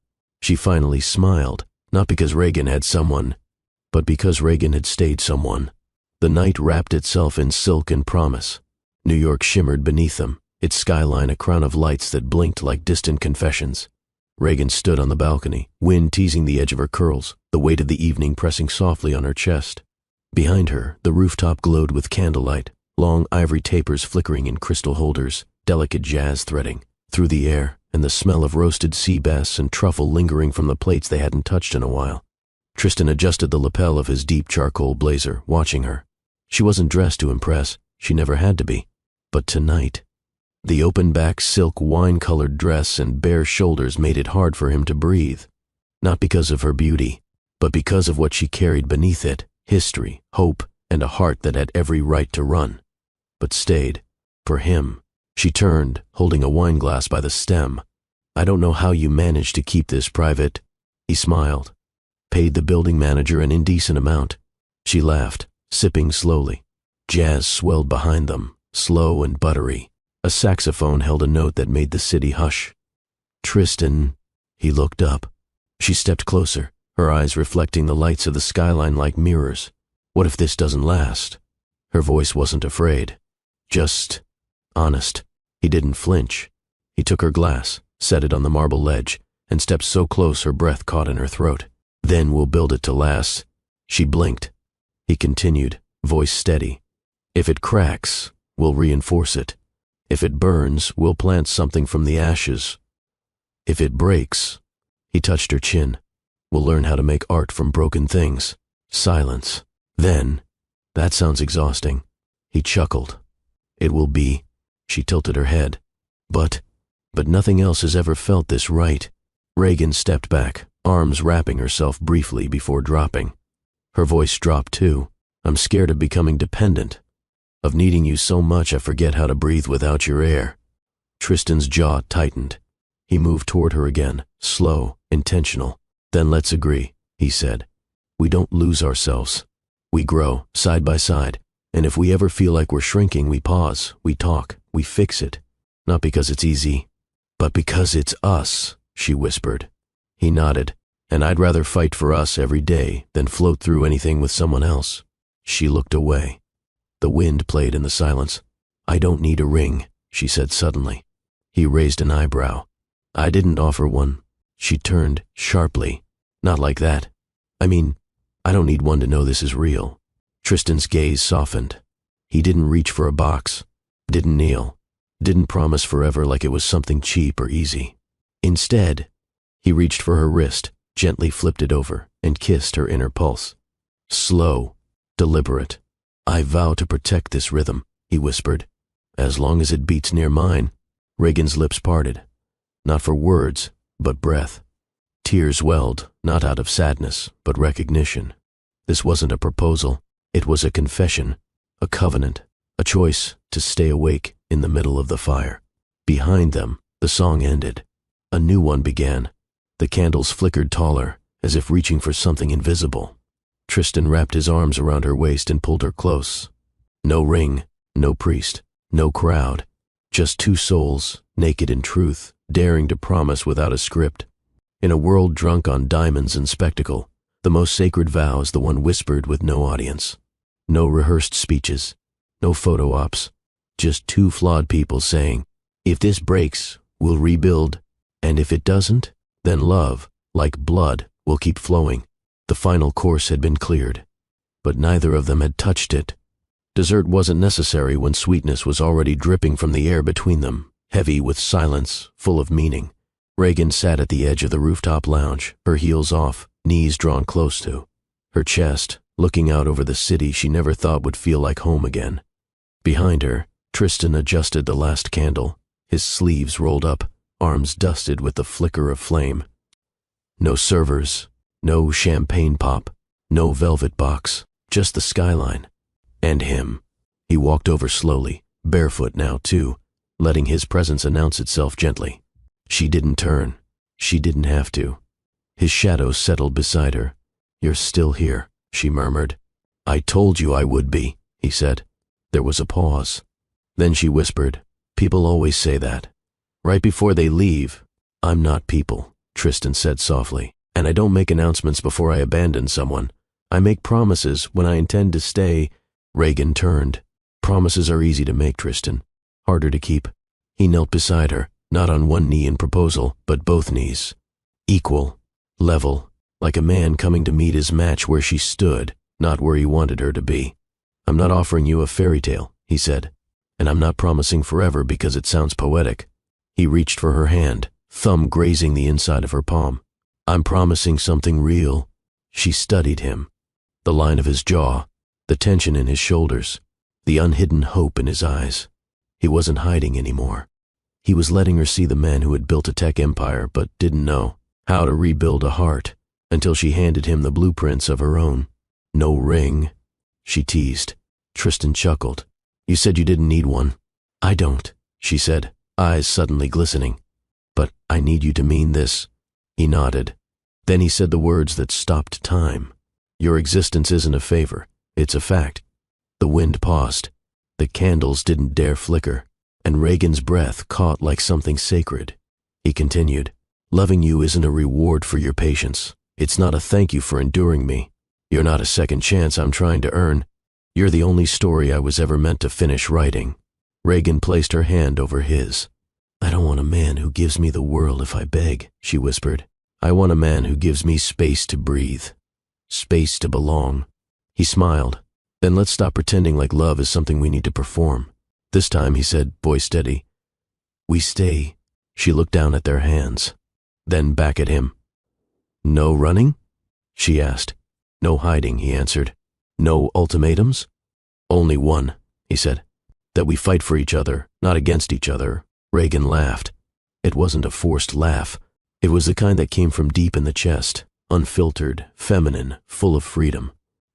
she finally smiled, not because Reagan had someone, but because Reagan had stayed someone. The night wrapped itself in silk and promise. New York shimmered beneath them, its skyline a crown of lights that blinked like distant confessions. Reagan stood on the balcony, wind teasing the edge of her curls, the weight of the evening pressing softly on her chest. Behind her, the rooftop glowed with candlelight, long ivory tapers flickering in crystal holders, delicate jazz threading through the air, and the smell of roasted sea bass and truffle lingering from the plates they hadn't touched in a while. Tristan adjusted the lapel of his deep charcoal blazer, watching her. She wasn't dressed to impress, she never had to be. But tonight, the open-back silk wine-colored dress and bare shoulders made it hard for him to breathe. Not because of her beauty, but because of what she carried beneath it: history, hope, and a heart that had every right to run. But stayed. For him. She turned, holding a wineglass by the stem. "I don't know how you managed to keep this private." He smiled. "Paid the building manager an indecent amount." She laughed, sipping slowly. Jazz swelled behind them, slow and buttery. A saxophone held a note that made the city hush. "Tristan." He looked up. She stepped closer, her eyes reflecting the lights of the skyline like mirrors. "What if this doesn't last?" Her voice wasn't afraid. Just honest. He didn't flinch. He took her glass, set it on the marble ledge, and stepped so close her breath caught in her throat. "Then we'll build it to last." She blinked. He continued, voice steady. "If it cracks, we'll reinforce it. If it burns, we'll plant something from the ashes. If it breaks," he touched her chin, "we'll learn how to make art from broken things." Silence. Then, "That sounds exhausting." He chuckled. "It will be." She tilted her head. But nothing else has ever felt this right." Reagan stepped back, arms wrapping herself briefly before dropping. Her voice dropped too. "I'm scared of becoming dependent. Of needing you so much I forget how to breathe without your air." Tristan's jaw tightened. He moved toward her again, slow, intentional. "Then let's agree," he said. "We don't lose ourselves. We grow, side by side. And if we ever feel like we're shrinking, we pause, we talk, we fix it. Not because it's easy, but because it's us," she whispered. He nodded. "And I'd rather fight for us every day than float through anything with someone else." She looked away. The wind played in the silence. "I don't need a ring," she said suddenly. He raised an eyebrow. "I didn't offer one." She turned sharply. "Not like that. I mean, I don't need one to know this is real." Tristan's gaze softened. He didn't reach for a box, didn't kneel, didn't promise forever like it was something cheap or easy. Instead, he reached for her wrist, gently flipped it over, and kissed her inner pulse. Slow, deliberate. "I vow to protect this rhythm," he whispered. "As long as it beats near mine." Reagan's lips parted. Not for words, but breath. Tears welled, not out of sadness, but recognition. This wasn't a proposal. It was a confession, a covenant, a choice to stay awake in the middle of the fire. Behind them, the song ended. A new one began. The candles flickered taller, as if reaching for something invisible. Tristan wrapped his arms around her waist and pulled her close. No ring, no priest, no crowd. Just two souls, naked in truth, daring to promise without a script. In a world drunk on diamonds and spectacle, the most sacred vow is the one whispered with no audience. No rehearsed speeches, no photo ops, just two flawed people saying, "If this breaks, we'll rebuild, and if it doesn't, then love, like blood, will keep flowing." The final course had been cleared, but neither of them had touched it. Dessert wasn't necessary when sweetness was already dripping from the air between them, heavy with silence, full of meaning. Reagan sat at the edge of the rooftop lounge, her heels off, knees drawn close to her chest, looking out over the city she never thought would feel like home again. Behind her, Tristan adjusted the last candle, his sleeves rolled up, arms dusted with the flicker of flame. No servers, no champagne pop, no velvet box, just the skyline. And him. He walked over slowly, barefoot now too, letting his presence announce itself gently. She didn't turn. She didn't have to. His shadow settled beside her. "You're still here," she murmured. "I told you I would be," he said. There was a pause. Then she whispered, "People always say that. Right before they leave." "I'm not people," Tristan said softly, "and I don't make announcements before I abandon someone. I make promises when I intend to stay." Reagan turned. "Promises are easy to make, Tristan. Harder to keep." He knelt beside her, not on one knee in proposal, but both knees. Equal, level, like a man coming to meet his match where she stood, not where he wanted her to be. "I'm not offering you a fairy tale," he said. And I'm not promising forever because it sounds poetic. He reached for her hand, thumb grazing the inside of her palm. I'm promising something real. She studied him. The line of his jaw, the tension in his shoulders, the unhidden hope in his eyes. He wasn't hiding anymore. He was letting her see the man who had built a tech empire but didn't know how to rebuild a heart until she handed him the blueprints of her own. No ring, she teased. Tristan chuckled. You said you didn't need one. I don't, she said, eyes suddenly glistening. But I need you to mean this. He nodded. Then he said the words that stopped time. Your existence isn't a favor, it's a fact. The wind paused. The candles didn't dare flicker, and Reagan's breath caught like something sacred. He continued, loving you isn't a reward for your patience. It's not a thank you for enduring me. You're not a second chance I'm trying to earn. You're the only story I was ever meant to finish writing. Reagan placed her hand over his. I don't want a man who gives me the world if I beg, she whispered. I want a man who gives me space to breathe, space to belong. He smiled. Then let's stop pretending like love is something we need to perform. This time, he said, voice steady. We stay. She looked down at their hands, then back at him. No running? She asked. No hiding, he answered. No ultimatums? Only one, he said. That we fight for each other, not against each other. Reagan laughed. It wasn't a forced laugh. It was the kind that came from deep in the chest, unfiltered, feminine, full of freedom.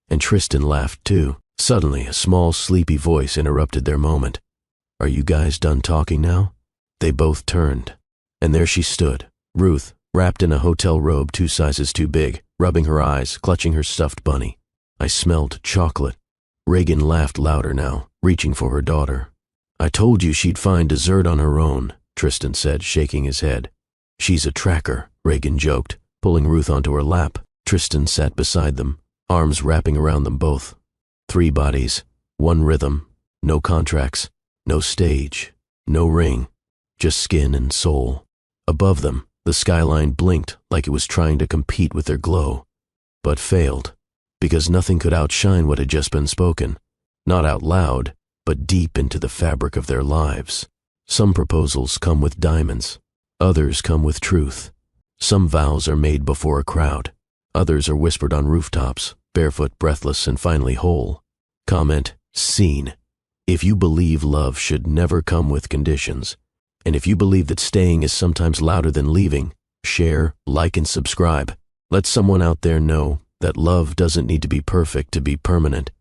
And Tristan laughed too. Suddenly, a small, sleepy voice interrupted their moment. Are you guys done talking now? They both turned. And there she stood, Ruth, wrapped in a hotel robe 2 sizes too big, rubbing her eyes, clutching her stuffed bunny. I smelled chocolate. Reagan laughed louder now, reaching for her daughter. I told you she'd find dessert on her own, Tristan said, shaking his head. She's a tracker, Reagan joked, pulling Ruth onto her lap. Tristan sat beside them, arms wrapping around them both. 3 bodies, 1 rhythm, no contracts, no stage, no ring, just skin and soul. Above them, the skyline blinked like it was trying to compete with their glow, but failed, because nothing could outshine what had just been spoken, not out loud, but deep into the fabric of their lives. Some proposals come with diamonds, others come with truth. Some vows are made before a crowd, others are whispered on rooftops, barefoot, breathless, and finally whole. Comment, seen. If you believe love should never come with conditions, and if you believe that staying is sometimes louder than leaving, share, like, and subscribe. Let someone out there know that love doesn't need to be perfect to be permanent.